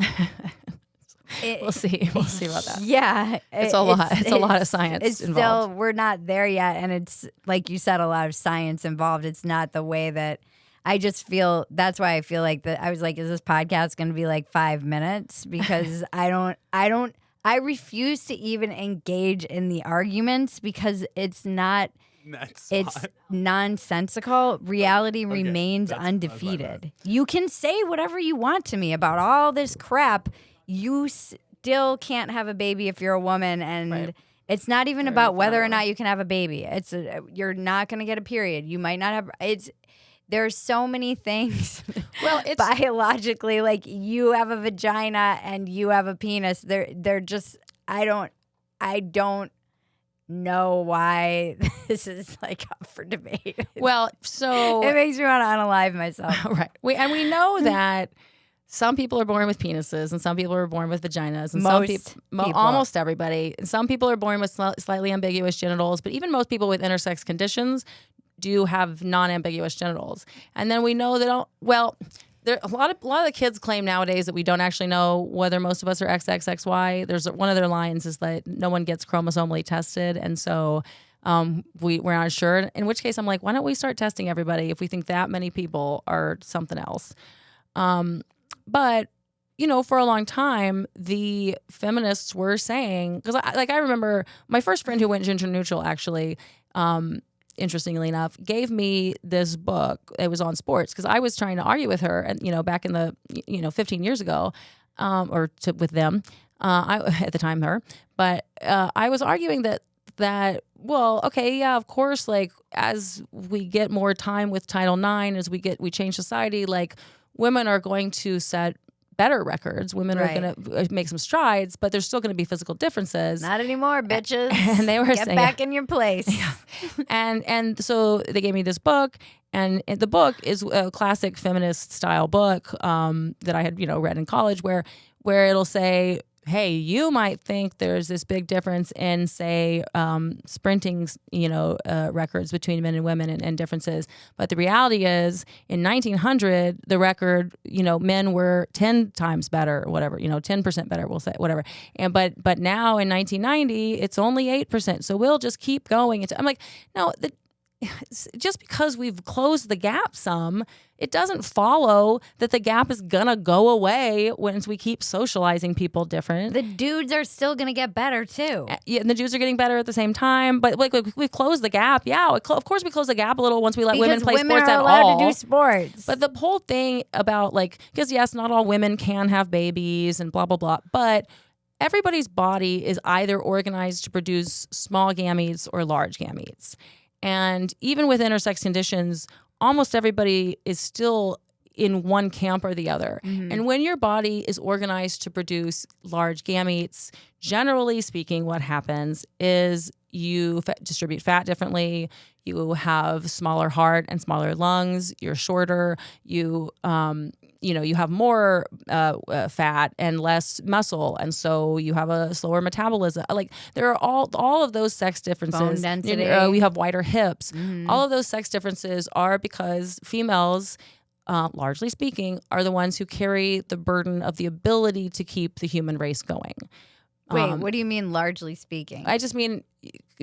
We'll see. We'll see about that. Yeah. It's a lot. It's a lot of science involved. Still, we're not there yet. And it's, like you said, a lot of science involved. It's not the way that I just feel. That's why I feel like that. I was like, is this podcast going to be like 5 minutes? Because I refuse to even engage in the arguments because it's not. It's nonsensical. Reality remains undefeated. You can say whatever you want to me about all this crap. You still can't have a baby if you're a woman, and it's not even about whether or not you can have a baby. It's you're not going to get a period. You might not have. There's so many things. Well, it's biologically, like you have a vagina and you have a penis. They're just. I don't know why this is like up for debate. Well, so it makes me want to unalive myself. Right. We know that. Some people are born with penises, and some people are born with vaginas, and almost everybody. And some people are born with slightly ambiguous genitals, but even most people with intersex conditions do have non-ambiguous genitals. And then we know that a lot of the kids claim nowadays that we don't actually know whether most of us are XXXY. There's one of their lines is that no one gets chromosomally tested, and so we're not sure. In which case, I'm like, why don't we start testing everybody if we think that many people are something else? But, for a long time, the feminists were saying, because I remember my first friend who went gender neutral actually, interestingly enough, gave me this book. It was on sports because I was trying to argue with her, and back in the 15 years ago, with them, at the time her, but I was arguing that well, okay, yeah, of course, like as we get more time with Title IX, as we change society, like women are going to set better records. Women are going to make some strides, but there's still going to be physical differences. Not anymore, bitches. And they were saying, get back in your place. Yeah. And so they gave me this book, and the book is a classic feminist style book that I had read in college, where it'll say, hey, you might think there's this big difference in, say, sprinting, records between men and women and differences. But the reality is, in 1900, the record, men were 10 times better, or whatever, 10% better, we'll say, whatever. But now in 1990, it's only 8%. So we'll just keep going. I'm like, no, just because we've closed the gap some, it doesn't follow that the gap is gonna go away once we keep socializing people different. The dudes are still gonna get better too. Yeah, and the dudes are getting better at the same time. But like we've closed the gap. Yeah, of course we close the gap a little once we let women play sports at all. Women are allowed to do sports. But the whole thing about because yes, not all women can have babies and blah blah blah. But everybody's body is either organized to produce small gametes or large gametes. And even with intersex conditions, almost everybody is still in one camp or the other. Mm-hmm. And when your body is organized to produce large gametes, generally speaking, what happens is you distribute fat differently. You have smaller heart and smaller lungs. You're shorter. You have more fat and less muscle, and so you have a slower metabolism. Like there are all of those sex differences. Bone density. We have wider hips. Mm-hmm. All of those sex differences are because females, largely speaking, are the ones who carry the burden of the ability to keep the human race going. Wait, what do you mean, largely speaking? I just mean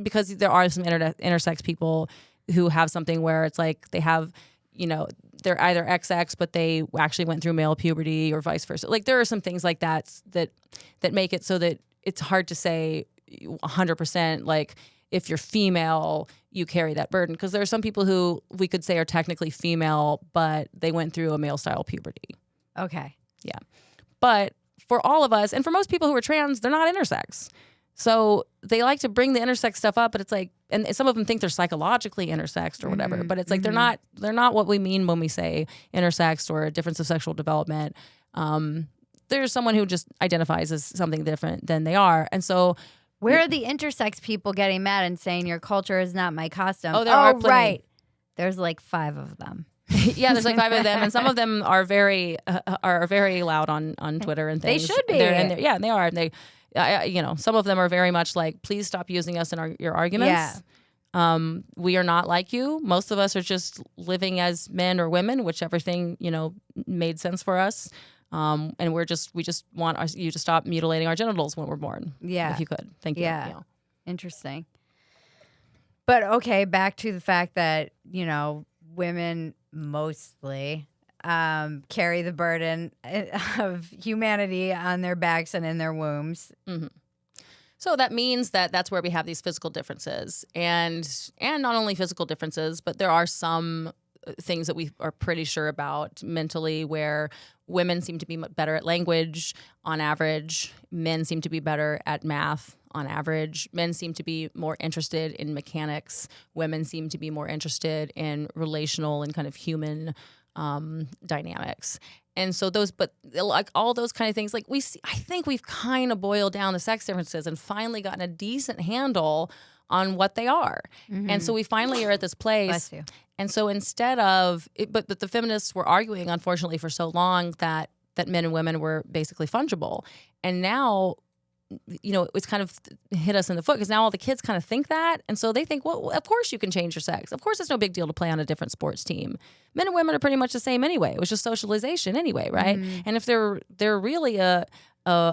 because there are some intersex people who have something where it's like they have, they're either XX, but they actually went through male puberty or vice versa. Like there are some things like that make it so that it's hard to say 100%, like if you're female, you carry that burden. Because there are some people who we could say are technically female, but they went through a male-style puberty. Okay. Yeah. But for all of us, and for most people who are trans, they're not intersex. So they like to bring the intersex stuff up, but it's like, and some of them think they're psychologically intersexed or whatever, but it's like they're not what we mean when we say intersexed or a difference of sexual development. There's someone who just identifies as something different than they are, and so where are the intersex people getting mad and saying your culture is not my custom? Oh, there are plenty. Right. There's like 5 of them. Yeah, there's like 5 of them, and some of them are very loud on Twitter and things. They should be. And they are. And they, some of them are very much like, please stop using us in your arguments. Yeah. We are not like you. Most of us are just living as men or women, whichever thing made sense for us. And we just want you to stop mutilating our genitals when we're born. Yeah, if you could. Thank you. Yeah. Interesting. But okay, back to the fact that women mostly carry the burden of humanity on their backs and in their wombs. Mm-hmm. So that means that that's where we have these physical differences, and not only physical differences, but there are some things that we are pretty sure about mentally, where women seem to be better at language on average. Men seem to be better at math on average. Men seem to be more interested in mechanics. Women seem to be more interested in relational and kind of human dynamics. And so but like all those kind of things, like I think we've kind of boiled down the sex differences and finally gotten a decent handle on what they are. Mm-hmm. And so we finally are at this place. Bless you. And so instead of, but the feminists were arguing, unfortunately, for so long that men and women were basically fungible. And now, it's kind of hit us in the foot, because now all the kids kind of think that. And so they think, well, of course you can change your sex. Of course it's no big deal to play on a different sports team. Men and women are pretty much the same anyway. It was just socialization anyway, right? Mm-hmm. And if they're really a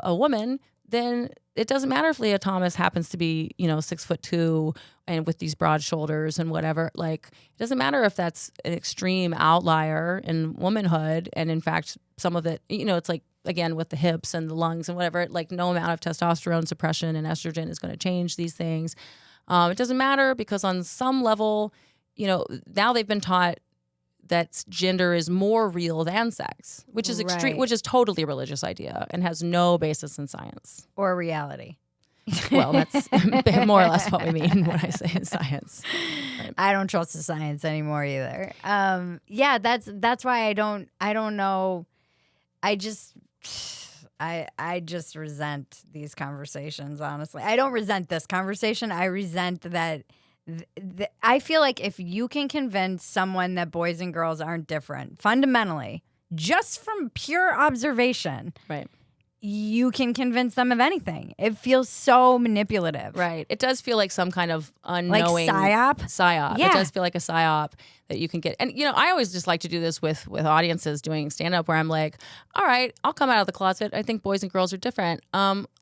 woman, then it doesn't matter if Leah Thomas happens to be, 6'2" and with these broad shoulders and whatever. Like, it doesn't matter if that's an extreme outlier in womanhood. And in fact, some of it, it's like, again, with the hips and the lungs and whatever, like no amount of testosterone suppression and estrogen is going to change these things. It doesn't matter, because on some level, now they've been taught that gender is more real than sex, which is extreme, which is totally a religious idea and has no basis in science or reality. Well, that's more or less what we mean when I say science. Right. I don't trust the science anymore either. Yeah, that's why I don't know. I just resent these conversations, honestly. I don't resent this conversation. I resent that. I feel like if you can convince someone that boys and girls aren't different, fundamentally, just from pure observation, right, you can convince them of anything. It feels so manipulative. Right. It does feel like some kind of unknowing... Like psyop. Yeah. It does feel like a psyop that you can get. And, I always just like to do this with audiences doing stand-up, where I'm like, all right, I'll come out of the closet. I think boys and girls are different.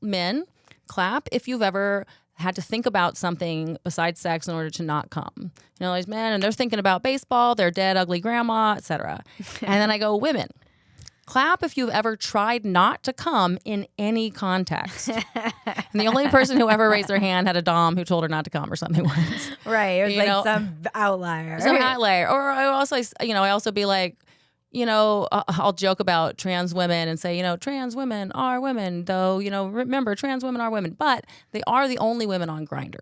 Men, clap if you've ever had to think about something besides sex in order to not come. These men, and they're thinking about baseball, their dead, ugly grandma, etc. And then I go, women, clap if you've ever tried not to come in any context. And the only person who ever raised their hand had a dom who told her not to come or something once. Right. It was like some outlier. Some outlier. Or I also be like, I'll joke about trans women and say, trans women are women, though, remember, trans women are women, but they are the only women on Grindr.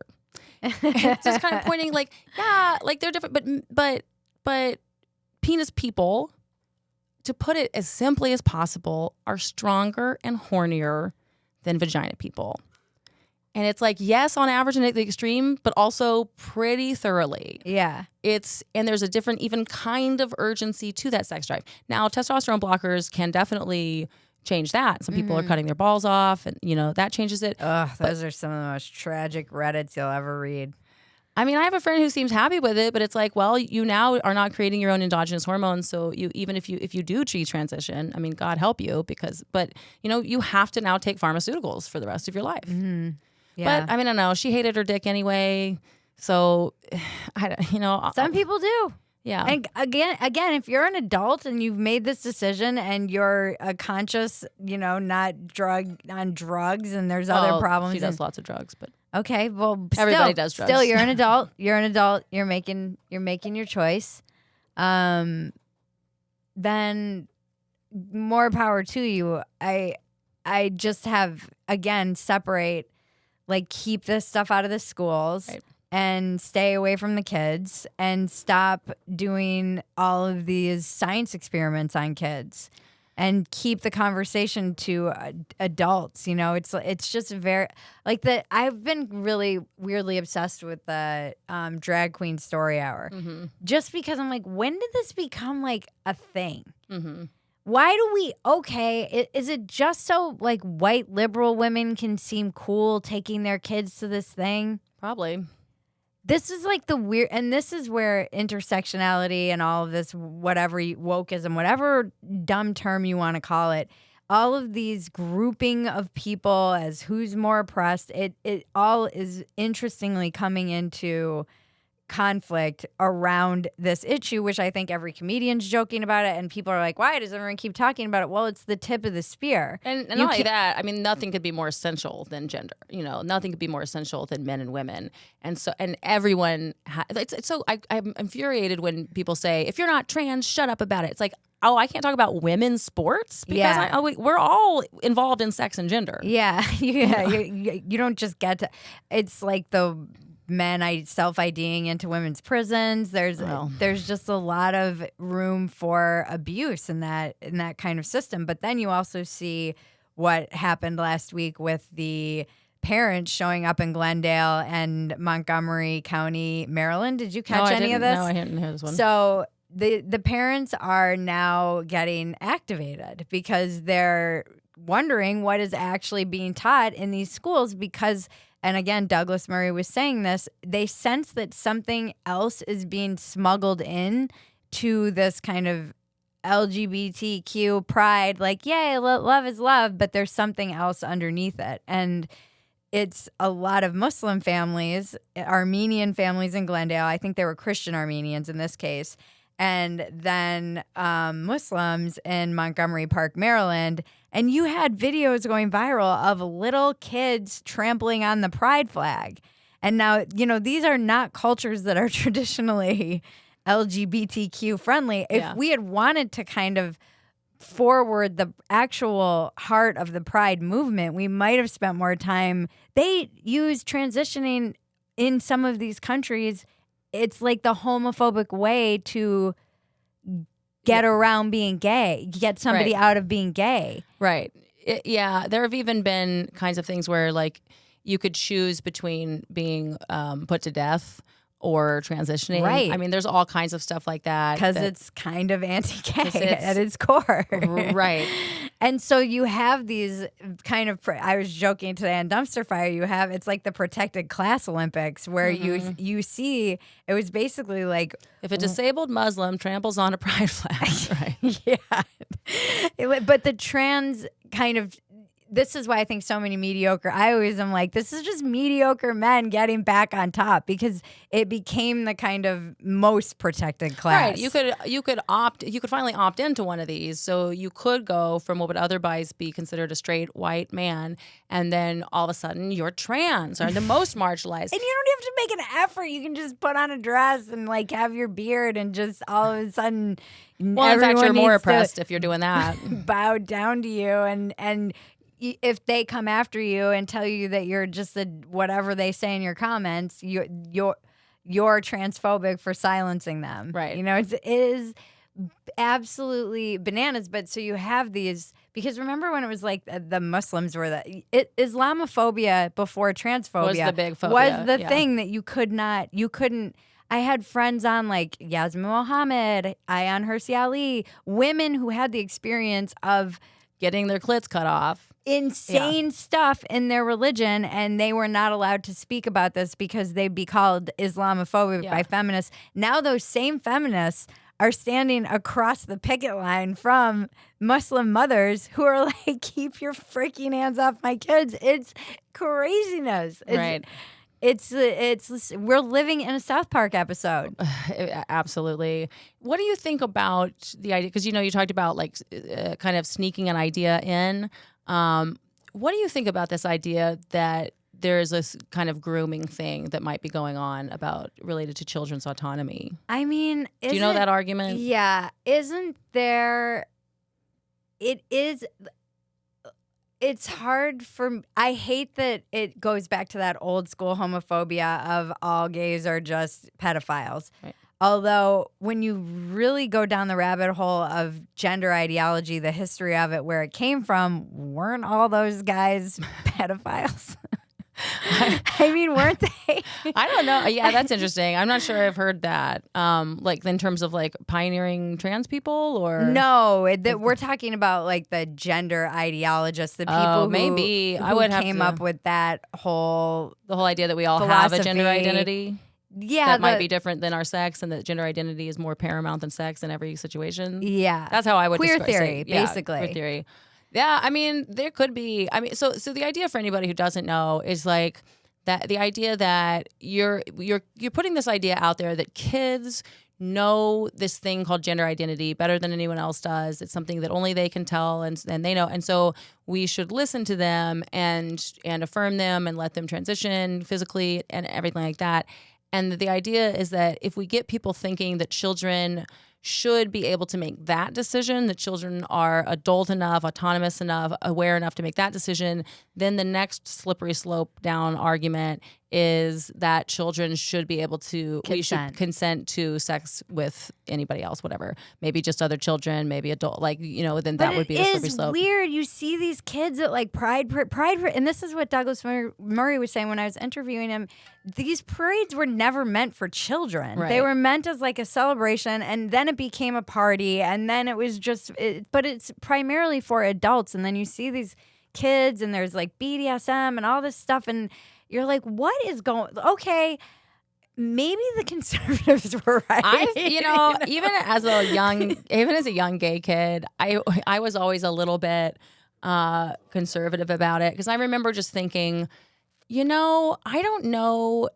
It's just kind of pointing like, yeah, like they're different, but penis people, to put it as simply as possible, are stronger and hornier than vagina people. And it's like, yes, on average and at the extreme, but also pretty thoroughly. Yeah. And there's a different even kind of urgency to that sex drive. Now, testosterone blockers can definitely change that. Some people are cutting their balls off, and, that changes it. Ugh, those are some of the most tragic Reddits you'll ever read. I mean, I have a friend who seems happy with it, but it's like, well, you now are not creating your own endogenous hormones. So even if you do transition, I mean, God help you, but you have to now take pharmaceuticals for the rest of your life. Mm-hmm. Yeah. But I mean, I don't know. She hated her dick anyway. So, some people do. Yeah. And again, if you're an adult and you've made this decision and you're a conscious, not on drugs, and there's other problems. She does lots of drugs, but okay. Well, everybody does drugs. Still, you're an adult. You're an adult. You're making your choice. Then more power to you. I just have, again, separate, like, keep this stuff out of the schools. Right. And stay away from the kids and stop doing all of these science experiments on kids and keep the conversation to adults. It's just very like that. I've been really weirdly obsessed with the drag queen story hour just because I'm like, when did this become like a thing? Why do we, is it just so like white liberal women can seem cool taking their kids to this thing? Probably. This is like the weird, and this is where intersectionality and all of this, whatever wokeism, whatever dumb term you want to call it, all of these grouping of people as who's more oppressed, it all is interestingly coming into conflict around this issue, which I think every comedian's joking about it, and people are like, why does everyone keep talking about it? Well, it's the tip of the spear. And not only that, I mean, nothing could be more essential than gender. Nothing could be more essential than men and women. And everyone, I'm infuriated when people say, if you're not trans, shut up about it. It's like, oh, I can't talk about women's sports because we're all involved in sex and gender. Yeah. You don't just get to, it's like the men self-IDing into women's prisons. There's just a lot of room for abuse in that kind of system. But then you also see what happened last week with the parents showing up in Glendale and Montgomery County, Maryland. Did you catch any of this? No, I didn't hear this one. So the parents are now getting activated because they're wondering what is actually being taught in these schools because, and again, Douglas Murray was saying this, they sense that something else is being smuggled in to this kind of LGBTQ pride, like, yay, love is love, but there's something else underneath it. And it's a lot of Muslim families, Armenian families in Glendale. I think they were Christian Armenians in this case. And then Muslims in Montgomery Park, Maryland. And you had videos going viral of little kids trampling on the pride flag. And now, these are not cultures that are traditionally LGBTQ friendly. If we had wanted to kind of forward the actual heart of the pride movement, we might have spent more time. They use transitioning in some of these countries. It's like the homophobic way to get around being gay, get somebody out of being gay. Right. There have even been kinds of things where like you could choose between being put to death or transitioning. Right. I mean, there's all kinds of stuff like that. Because it's kind of anti-gay at its core. Right. And so you have these kind of, I was joking today on Dumpster Fire, it's like the protected class Olympics where you see, it was basically like. If a disabled Muslim tramples on a pride flag. Right. Yeah. But the trans kind of, this is why I think so many mediocre, I always am like, this is just mediocre men getting back on top because it became the kind of most protected class. Right. You could finally opt into one of these. So you could go from what would otherwise be considered a straight white man, and then all of a sudden you're trans or the most marginalized. And you don't have to make an effort. You can just put on a dress and like have your beard and just all of a sudden well, in fact, you're more oppressed if you're doing that. Bow down to you and if they come after you and tell you that you're just whatever they say in your comments, you're transphobic for silencing them. Right. It is absolutely bananas. But so you have these, because remember when it was like the Muslims were Islamophobia before transphobia was the big phobia. Was the thing that you couldn't. I had friends on like Yasmin Mohammed, Ayan Hirsi Ali, women who had the experience of getting their clits cut off. Insane stuff in their religion, and they were not allowed to speak about this because they'd be called Islamophobic by feminists. Now those same feminists are standing across the picket line from Muslim mothers who are like, keep your freaking hands off my kids. It's craziness. Right. It's we're living in a South Park episode. Absolutely. What do you think about the idea? Because you talked about like kind of sneaking an idea in. What do you think about this idea that there's this kind of grooming thing that might be going on related to children's autonomy? I mean, do you know that argument? Yeah. Isn't there? It is. it's hard I hate that it goes back to that old school homophobia of all gays are just pedophiles. Right. Although when you really go down the rabbit hole of gender ideology, the history of it, where it came from, weren't all those guys pedophiles? I mean, weren't they? I don't know. Yeah, that's interesting. I'm not sure I've heard that. Like in terms of like pioneering trans people, or no, we're talking about like the gender ideologists, the people who maybe I who would came up with that the whole idea that we all philosophy. have a gender identity. Yeah, that might be different than our sex, and that gender identity is more paramount than sex in every situation. Yeah, that's how I would queer describe, theory, basically. Queer theory. Yeah, I mean, there could be. I mean, so the idea for anybody who doesn't know is like that the idea that you're putting this idea out there that kids know this thing called gender identity better than anyone else does. It's something that only they can tell and they know. And so we should listen to them and affirm them and let them transition physically and everything like that. And the idea is that if we get people thinking that children should be able to make that decision, that children are adult enough, autonomous enough, aware enough to make that decision, then the next slippery slope down argument is that children should be able to, we should consent to sex with anybody else, whatever. Maybe just other children, maybe adult, like, you know, then that would be the slippery slope. It's weird. You see these kids at like pride, and this is what Douglas Murray was saying when I was interviewing him. These parades were never meant for children. Right. They were meant as like a celebration, and then it became a party, and then it was just, but it's primarily for adults. And then you see these kids, and there's like BDSM and all this stuff, and you're like, what is going? Okay, maybe the conservatives were right. Even as a young gay kid, I was always a little bit conservative about it, because I remember just thinking, I don't know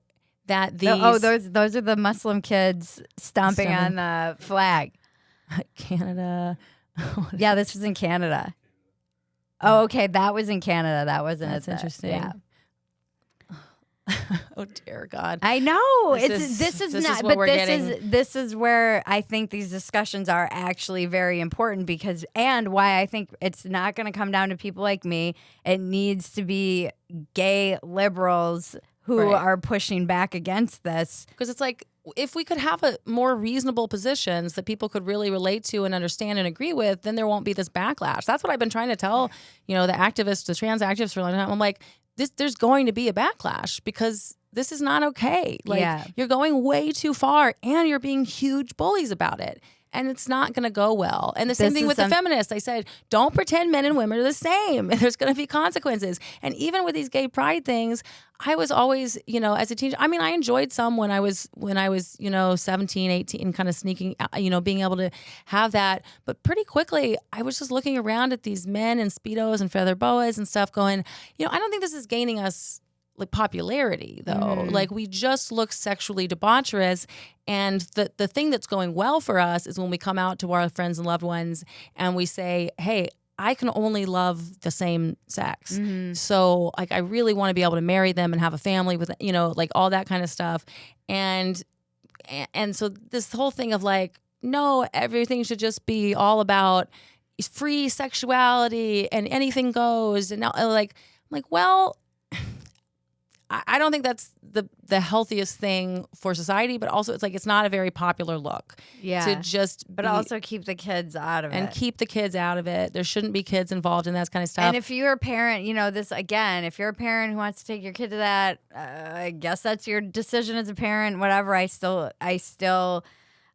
that these. Those are the Muslim kids stomping on the flag. Canada. Yeah, this was in Canada. Oh, okay, that was in Canada. That wasn't. That's interesting. Yeah. Oh dear God! I know This is where I think these discussions are actually very important, and why I think it's not going to come down to people like me. It needs to be gay liberals who are pushing back against this, because it's like, if we could have a more reasonable positions that people could really relate to and understand and agree with, then there won't be this backlash. That's what I've been trying to tell, the activists, the trans activists for a long time. I'm like, there's going to be a backlash, because this is not okay. You're going way too far, and you're being huge bullies about it. And it's not going to go well. And the same thing with the feminists. I said, don't pretend men and women are the same. There's going to be consequences. And even with these gay pride things, I was always, as a teenager, I mean, I enjoyed some when I was 17, 18, kind of sneaking, being able to have that. But pretty quickly, I was just looking around at these men in Speedos and feather boas and stuff going, I don't think this is gaining us like popularity, though. Mm-hmm. Like, we just look sexually debaucherous. And the thing that's going well for us is when we come out to our friends and loved ones and we say, hey, I can only love the same sex. Mm-hmm. So like, I really want to be able to marry them and have a family with, like all that kind of stuff. And so this whole thing of like, no, everything should just be all about free sexuality and anything goes. And now I'm like, well, I don't think that's the healthiest thing for society, but also it's like, it's not a very popular look. Yeah. To just also keep the kids out of it. And keep the kids out of it. There shouldn't be kids involved in that kind of stuff. And if you're a parent, if you're a parent who wants to take your kid to that, I guess that's your decision as a parent, whatever.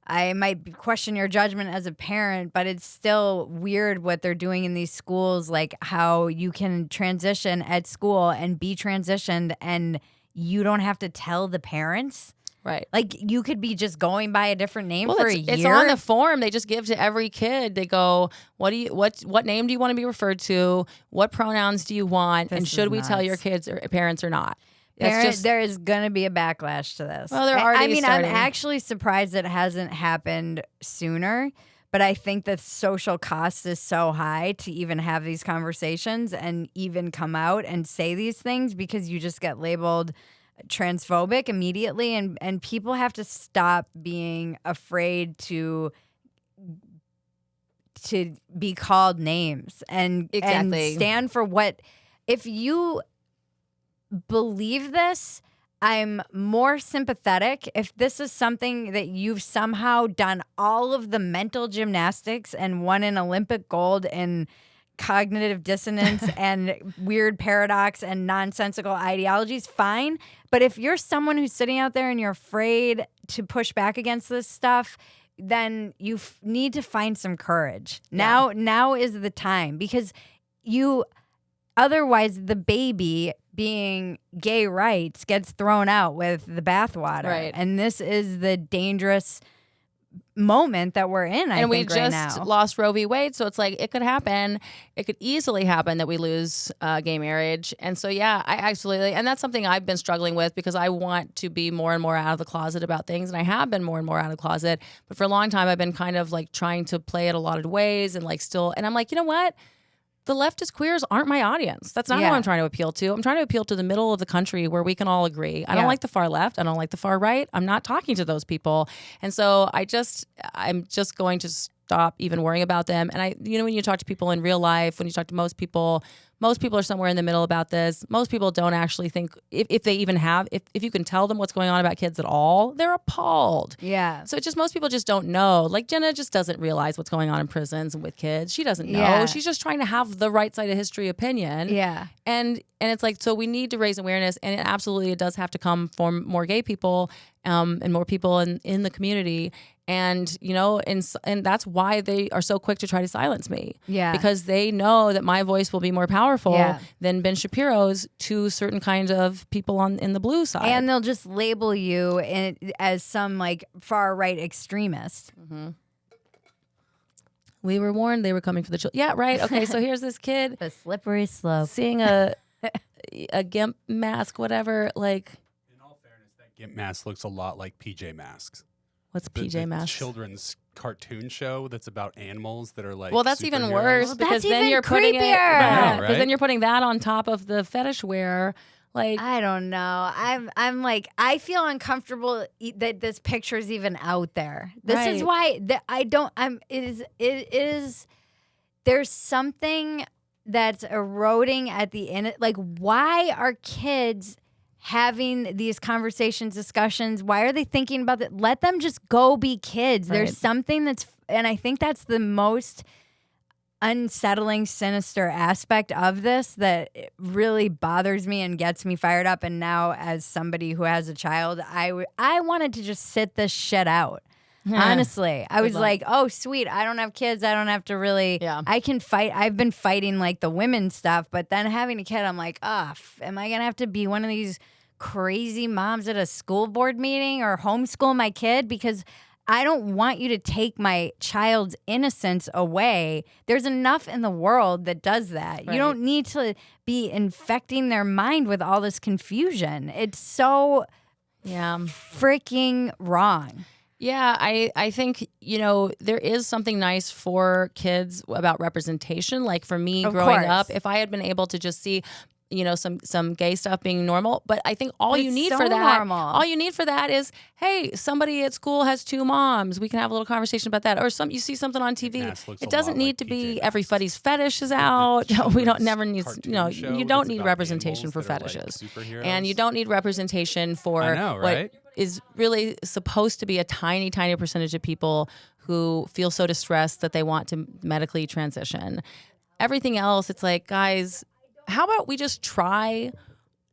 I might question your judgment as a parent, but it's still weird what they're doing in these schools, like how you can transition at school and be transitioned and you don't have to tell the parents. Right. Like, you could be just going by a different name for a year. It's on the form they just give to every kid. They go, what name do you want to be referred to? What pronouns do you want? And should we tell your kids or parents or not? There is going to be a backlash to this. Well, they're already starting. I'm actually surprised it hasn't happened sooner, but I think the social cost is so high to even have these conversations and even come out and say these things, because you just get labeled transphobic immediately, and people have to stop being afraid to to be called names and stand for what. If you believe this, I'm more sympathetic. If this is something that you've somehow done all of the mental gymnastics and won an Olympic gold in cognitive dissonance and weird paradox and nonsensical ideologies, fine. But if you're someone who's sitting out there and you're afraid to push back against this stuff, then you need to find some courage. Yeah. Now is the time, because otherwise the baby being gay rights gets thrown out with the bathwater. Right. And this is the dangerous moment that we're in, I think, we right just now. lost Roe v. Wade, so it's like it could happen. It could easily happen that we lose gay marriage. And so, yeah, I absolutely, and that's something I've been struggling with because I want to be more and more out of the closet about things, and I have been more and more out of the closet. But for a long time, I've been kind of like trying to play it a lot of ways and like still, and I'm like, you know what? The leftist queers aren't my audience. That's not who I'm trying to appeal to. I'm trying to appeal to the middle of the country where we can all agree. I don't like the far left. I don't like the far right. I'm not talking to those people. And so I'm just going to stop even worrying about them. And when you talk to people in real life, when you talk to most people are somewhere in the middle about this. Most people don't actually think, if they even have, if you can tell them what's going on about kids at all, they're appalled. Yeah. So most people just don't know. Like Jenna just doesn't realize what's going on in prisons and with kids. She doesn't know. Yeah. She's just trying to have the right side of history opinion. Yeah. And it's like, so we need to raise awareness, and it does have to come from more gay people and more people in the community. And, and that's why they are so quick to try to silence me. Yeah. Because they know that my voice will be more powerful than Ben Shapiro's to certain kinds of people in the blue side. And they'll just label you as some like far right extremist. Mm-hmm. We were warned they were coming for the children. Yeah, right. Okay, so here's this kid. The slippery slope. Seeing a GIMP mask, whatever. Like, in all fairness, that GIMP mask looks a lot like PJ Masks. What's The PJ Masks? Children's cartoon show that's about animals that are like. Well, that's even superheroes. worse because that's then even you're putting it. creepier. Because then you're putting that on top of the fetish wear. Like, I don't know. I'm like, I feel uncomfortable that this picture is even out there. This is why it is. There's something that's eroding at the end. Like, why are kids having these conversations, discussions? Why are they thinking about that? Let them just go be kids. Right. There's something and I think that's the most unsettling, sinister aspect of this that really bothers me and gets me fired up. And now, as somebody who has a child, I wanted to just sit this shit out. Honestly, I was like, oh, sweet. I don't have kids. I don't have to really, I can fight. I've been fighting like the women stuff, but then having a kid, I'm like, am I going to have to be one of these crazy moms at a school board meeting or homeschool my kid? Because I don't want you to take my child's innocence away. There's enough in the world that does that. Right. You don't need to be infecting their mind with all this confusion. It's so freaking wrong. Yeah, I think, there is something nice for kids about representation. Like for me growing up, if I had been able to just see, some gay stuff being normal. But I think all you need for that is, hey, somebody at school has 2 moms. We can have a little conversation about that. Or you see something on TV. It doesn't need to be everybody's fetish is out. We don't you don't need representation for fetishes. And you don't need representation for what is really supposed to be a tiny, tiny percentage of people who feel so distressed that they want to medically transition. Everything else, it's like, guys, how about we just try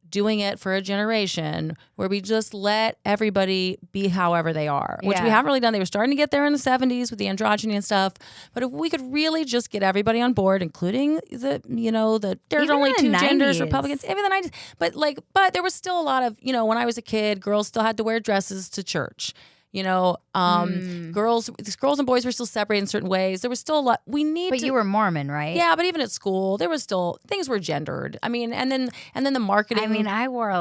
doing it for a generation where we just let everybody be however they are, which we haven't really done. They were starting to get there in the 70s with the androgyny and stuff. But if we could really just get everybody on board, including there's even only 2 genders, Republicans, even the 90s. But there was still a lot of, when I was a kid, girls still had to wear dresses to church. Girls and boys were still separated in certain ways. There was still a lot. But you were Mormon, right? Yeah, but even at school, there was still things were gendered. I mean, and then the marketing. I mean, I wore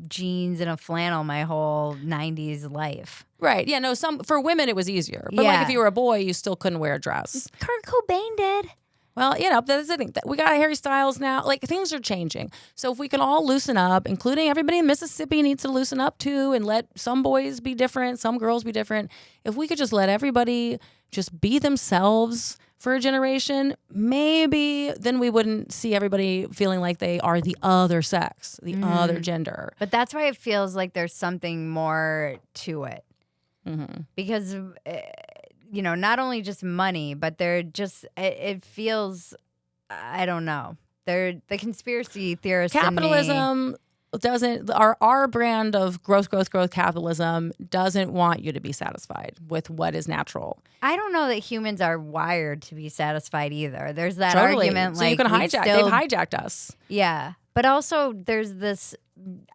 jeans and a flannel my whole 90s life. Right. Yeah. No. For women, it was easier. But if you were a boy, you still couldn't wear a dress. Kurt Cobain did. Well, that's the thing. We got Harry Styles now. Like, things are changing. So if we can all loosen up, including everybody in Mississippi needs to loosen up too, and let some boys be different, some girls be different. If we could just let everybody just be themselves for a generation, maybe then we wouldn't see everybody feeling like they are the other sex, the other gender. But that's why it feels like there's something more to it. Because, not only just money, but they're just, it feels, I don't know. They're the conspiracy theorists. Capitalism doesn't, our brand of growth capitalism doesn't want you to be satisfied with what is natural. I don't know that humans are wired to be satisfied either. There's that Totally. argument. So you can hijack, they've hijacked us. Yeah. But also there's this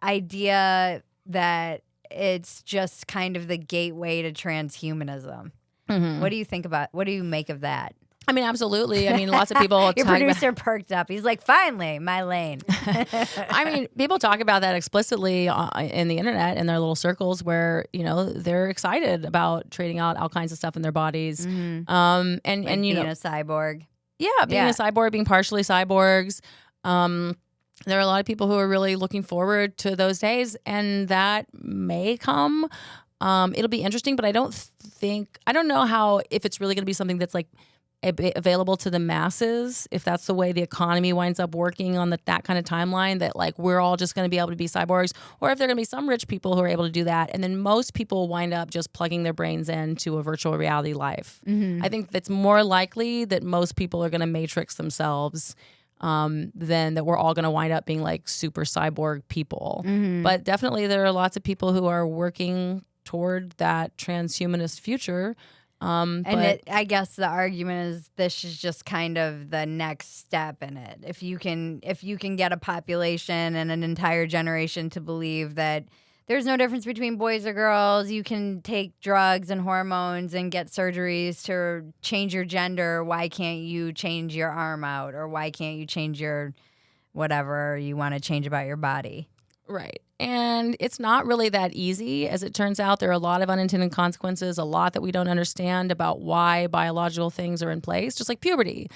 idea that it's just kind of the gateway to transhumanism. What do you think what do you make of that? I mean, absolutely. I mean, lots of people Your producer perked up. He's like, finally, my lane. I mean, people talk about that explicitly in the internet in their little circles where, they're excited about trading out all kinds of stuff in their bodies. Being a cyborg. Yeah, being a cyborg, being partially cyborgs. There are a lot of people who are really looking forward to those days, and that may come. It'll be interesting, but I don't know if it's really going to be something that's like available to the masses, if that's the way the economy winds up working on that kind of timeline, that like we're all just going to be able to be cyborgs, or if there are going to be some rich people who are able to do that, and then most people wind up just plugging their brains into a virtual reality life. I think that's more likely that most people are going to matrix themselves than that we're all going to wind up being like super cyborg people. But definitely there are lots of people who are working toward that transhumanist future. I guess the argument is this is just kind of the next step in it. If you can get a population and an entire generation to believe that there's no difference between boys or girls, you can take drugs and hormones and get surgeries to change your gender, why can't you change your arm out? Or why can't you change your whatever you want to change about your body? Right. And it's not really that easy. As it turns out, there are a lot of unintended consequences, a lot that we don't understand about why biological things are in place, just like puberty.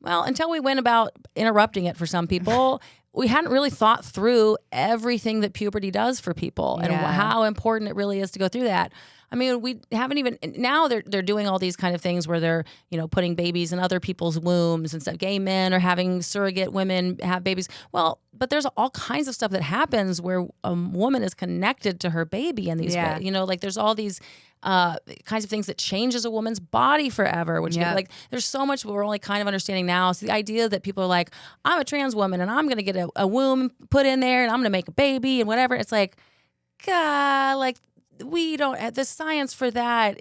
Well, until we went about interrupting it for some people, we hadn't really thought through everything that puberty does for people and how important it really is to go through that. I mean, we haven't even, now they're doing all these kind of things where they're, putting babies in other people's wombs and stuff. Gay men are having surrogate women have babies. Well, but there's all kinds of stuff that happens where a woman is connected to her baby in these ways. Like there's all these kinds of things that changes a woman's body forever, which like there's so much we're only kind of understanding now. So the idea that people are like, I'm a trans woman and I'm going to get a womb put in there and I'm going to make a baby and whatever. It's like, God, like, we don't have the science for that.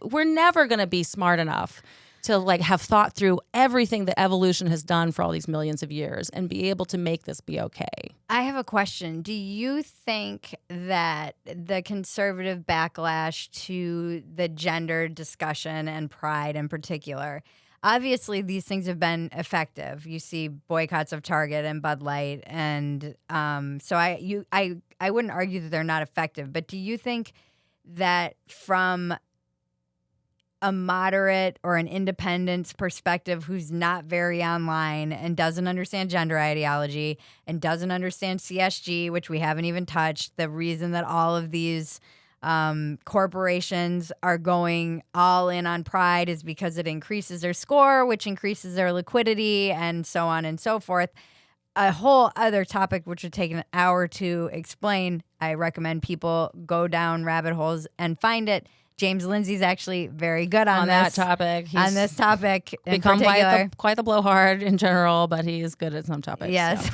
We're never going to be smart enough to like have thought through everything that evolution has done for all these millions of years and be able to make this be okay. I have a question. Do you think that the conservative backlash to the gender discussion and pride in particular, obviously these things have been effective. You see boycotts of Target and Bud Light, and so I wouldn't argue that they're not effective. But do you think that from a moderate or an independent perspective who's not very online and doesn't understand gender ideology and doesn't understand CSG, which we haven't even touched, the reason that all of these corporations are going all in on pride is because it increases their score, which increases their liquidity, and so on and so forth. A whole other topic which would take an hour to explain. I recommend people go down rabbit holes and find it. James Lindsay's actually very good on this topic. He's on this topic in become particular. quite the blowhard in general, but he is good at some topics. Yes.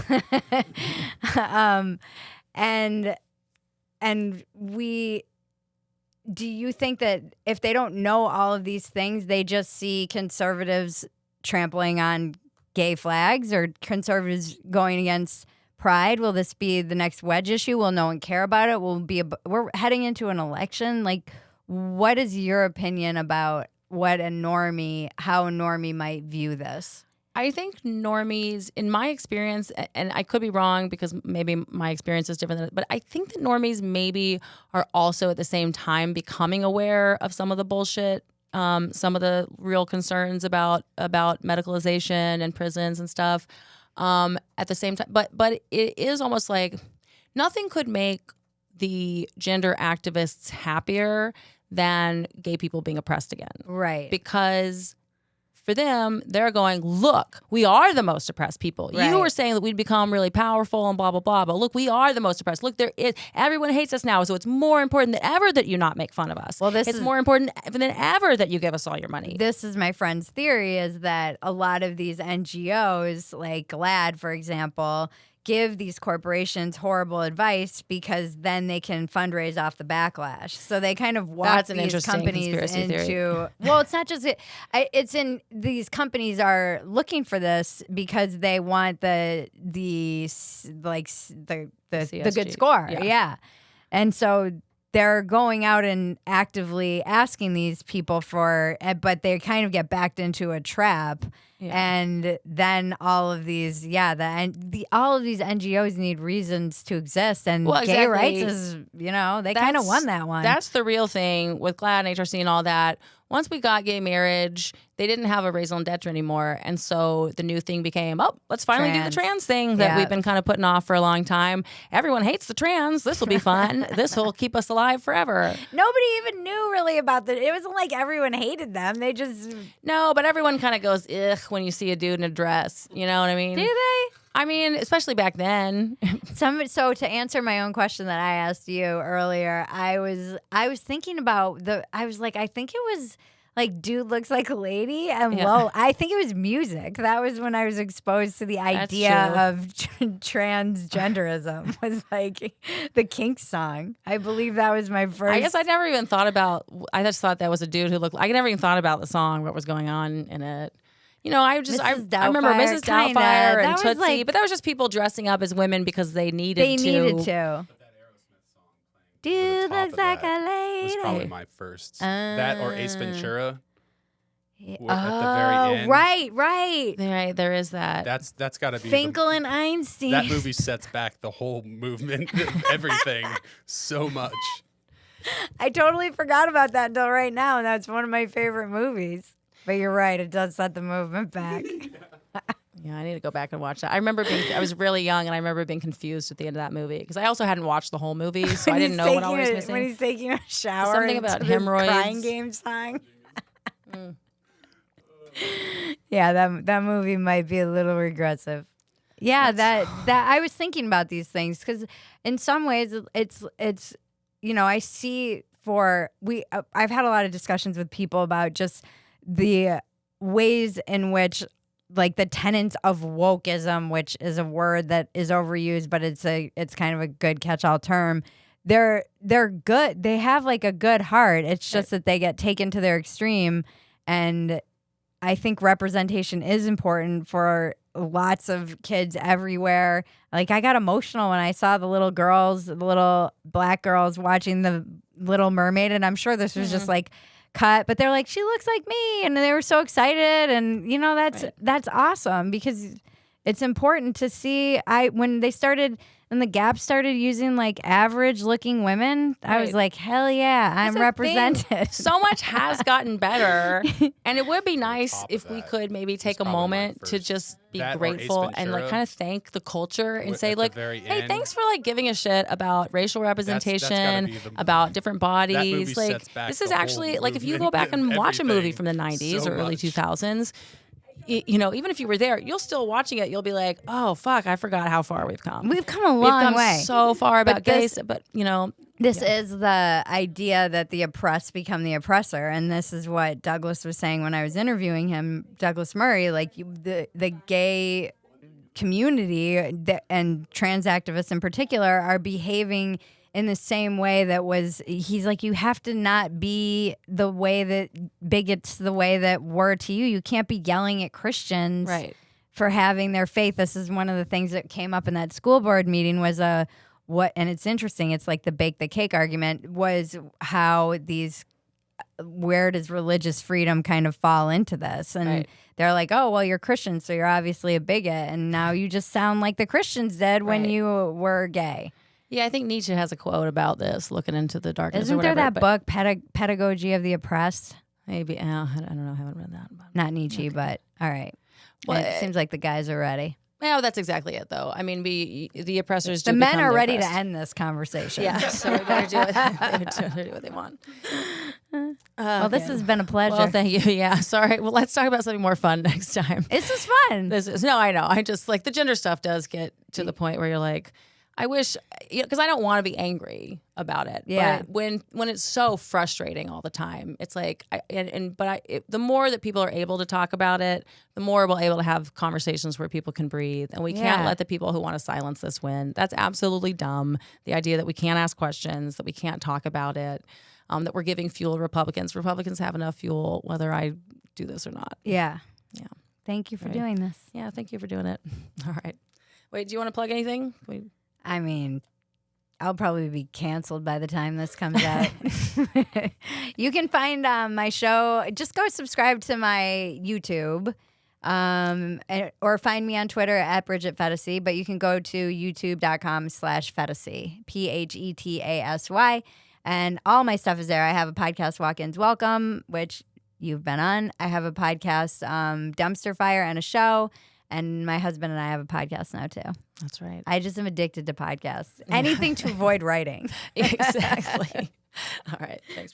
So. And we. Do you think that if they don't know all of these things, they just see conservatives trampling on gay flags or conservatives going against pride? Will this be the next wedge issue? Will no one care about it? We're heading into an election. Like, what is your opinion about how a normie might view this? I think normies, in my experience, and I could be wrong because maybe my experience is different, but I think that normies maybe are also at the same time becoming aware of some of the bullshit some of the real concerns about medicalization and prisons and stuff. At the same time, but it is almost like nothing could make the gender activists happier than gay people being oppressed again. Right. Because for them, they're going, look, we are the most oppressed people. Right. You were saying that we'd become really powerful and blah, blah, blah. But look, we are the most oppressed. Look, everyone hates us now. So it's more important than ever that you not make fun of us. Well, it's more important than ever that you give us all your money. This is my friend's theory, is that a lot of these NGOs, like GLAAD, for example, give these corporations horrible advice because then they can fundraise off the backlash. So they kind of walk these companies into well, it's not just it's in these companies are looking for this because they want the good score. Yeah. And so they're going out and actively asking these people but they kind of get backed into a trap. Yeah. And then all of these, all of these NGOs need reasons to exist, and gay rights is, they kind of won that one. That's the real thing with GLAAD and HRC and all that. Once we got gay marriage, they didn't have a raison d'etre anymore, and so the new thing became, let's finally do the trans thing that we've been kind of putting off for a long time. Everyone hates the trans. This will be fun. This will keep us alive forever. Nobody even knew really about it wasn't like everyone hated them. They just no, but everyone kind of goes ugh when you see a dude in a dress. You know what I mean? Do they? I mean, especially back then. So to answer my own question that I asked you earlier, I was thinking about I was like, I think it was like dude looks like a lady, and I think it was music. That was when I was exposed to the idea of transgenderism, was like the Kinks song. I believe that was my first. I guess I never even thought about. I just thought that was a dude who looked. I never even thought about the song, what was going on in it. I remember Mrs. Doubtfire and Tootsie, but that was just people dressing up as women because they needed to. Dude looks like a lady. Was probably my first. That or Ace Ventura. At the very end. Right. There is that. That's got to be Finkel and Einstein. That movie sets back the whole movement, everything, so much. I totally forgot about that until right now, and that's one of my favorite movies. But you're right, it does set the movement back. Yeah, I need to go back and watch that. I was really young, and I remember being confused at the end of that movie because I also hadn't watched the whole movie, so I didn't know what I was missing. When he's taking a shower, something about hemorrhoids. Crying game song. Yeah, that movie might be a little regressive. Yeah, that I was thinking about these things because in some ways it's I see I've had a lot of discussions with people about just the ways in which like the tenets of wokeism, which is a word that is overused, but it's kind of a good catch-all term. They're good. They have like a good heart. It's just that they get taken to their extreme, and I think representation is important for lots of kids everywhere. Like I got emotional when I saw the little black girls watching The Little Mermaid, and I'm sure this was just like cut, but they're like, she looks like me, and they were so excited, and that's awesome because it's important to see. When the Gap started using like average looking women, I was like, hell yeah, I'm represented. So much has gotten better, and it would be nice if we could maybe take a moment to just be grateful and like kind of thank the culture and say like, hey, thanks for like giving a shit about racial representation, about different bodies. Like this is actually like if you go back and watch a movie from the 90s or early 2000s, even if you were there, you'll still watching it. You'll be like, "Oh fuck, I forgot how far we've come. We've come a long way, so far about gays." But this is the idea that the oppressed become the oppressor, and this is what Douglas was saying when I was interviewing him, Douglas Murray. Like the gay community and trans activists in particular are behaving in the same way he's like, you have to not be the way that bigots the way that were to you. You can't be yelling at Christians for having their faith. This is one of the things that came up in that school board meeting was and it's interesting. It's like the bake the cake argument was how where does religious freedom kind of fall into this? And they're like, oh, well, you're Christian, so you're obviously a bigot. And now you just sound like the Christians did when you were gay. Yeah, I think Nietzsche has a quote about this, looking into the darkness. Isn't there that book, Pedagogy of the Oppressed? Maybe. I don't know. I haven't read that. But. Not Nietzsche, but all right. Well, it seems like the guys are ready. Yeah, that's exactly it, though. I mean, the oppressors do The men become are the ready to oppressed. end this conversation. Yeah, so they're going to do what they want. Well, this has been a pleasure. Well, thank you. Yeah, sorry. Well, let's talk about something more fun next time. This is fun. No, I know. I just like the gender stuff does get to the point where you're like, I wish, because I don't want to be angry about it. Yeah. But when it's so frustrating all the time, it's like, the more that people are able to talk about it, the more we're able to have conversations where people can breathe. And we can't let the people who want to silence this win. That's absolutely dumb. The idea that we can't ask questions, that we can't talk about it, that we're giving fuel to Republicans. Republicans have enough fuel, whether I do this or not. Yeah. Yeah. Thank you for doing this. Yeah, thank you for doing it. All right. Wait, do you want to plug anything? I mean, I'll probably be canceled by the time this comes out. You can find my show. Just go subscribe to my YouTube or find me on Twitter at Bridget Phetasy. But you can go to youtube.com/Phetasy, Phetasy. And all my stuff is there. I have a podcast, Walk-Ins Welcome, which you've been on. I have a podcast, Dumpster Fire, and a show. And my husband and I have a podcast now, too. That's right. I just am addicted to podcasts. Anything to avoid writing. Exactly. All right. Thanks.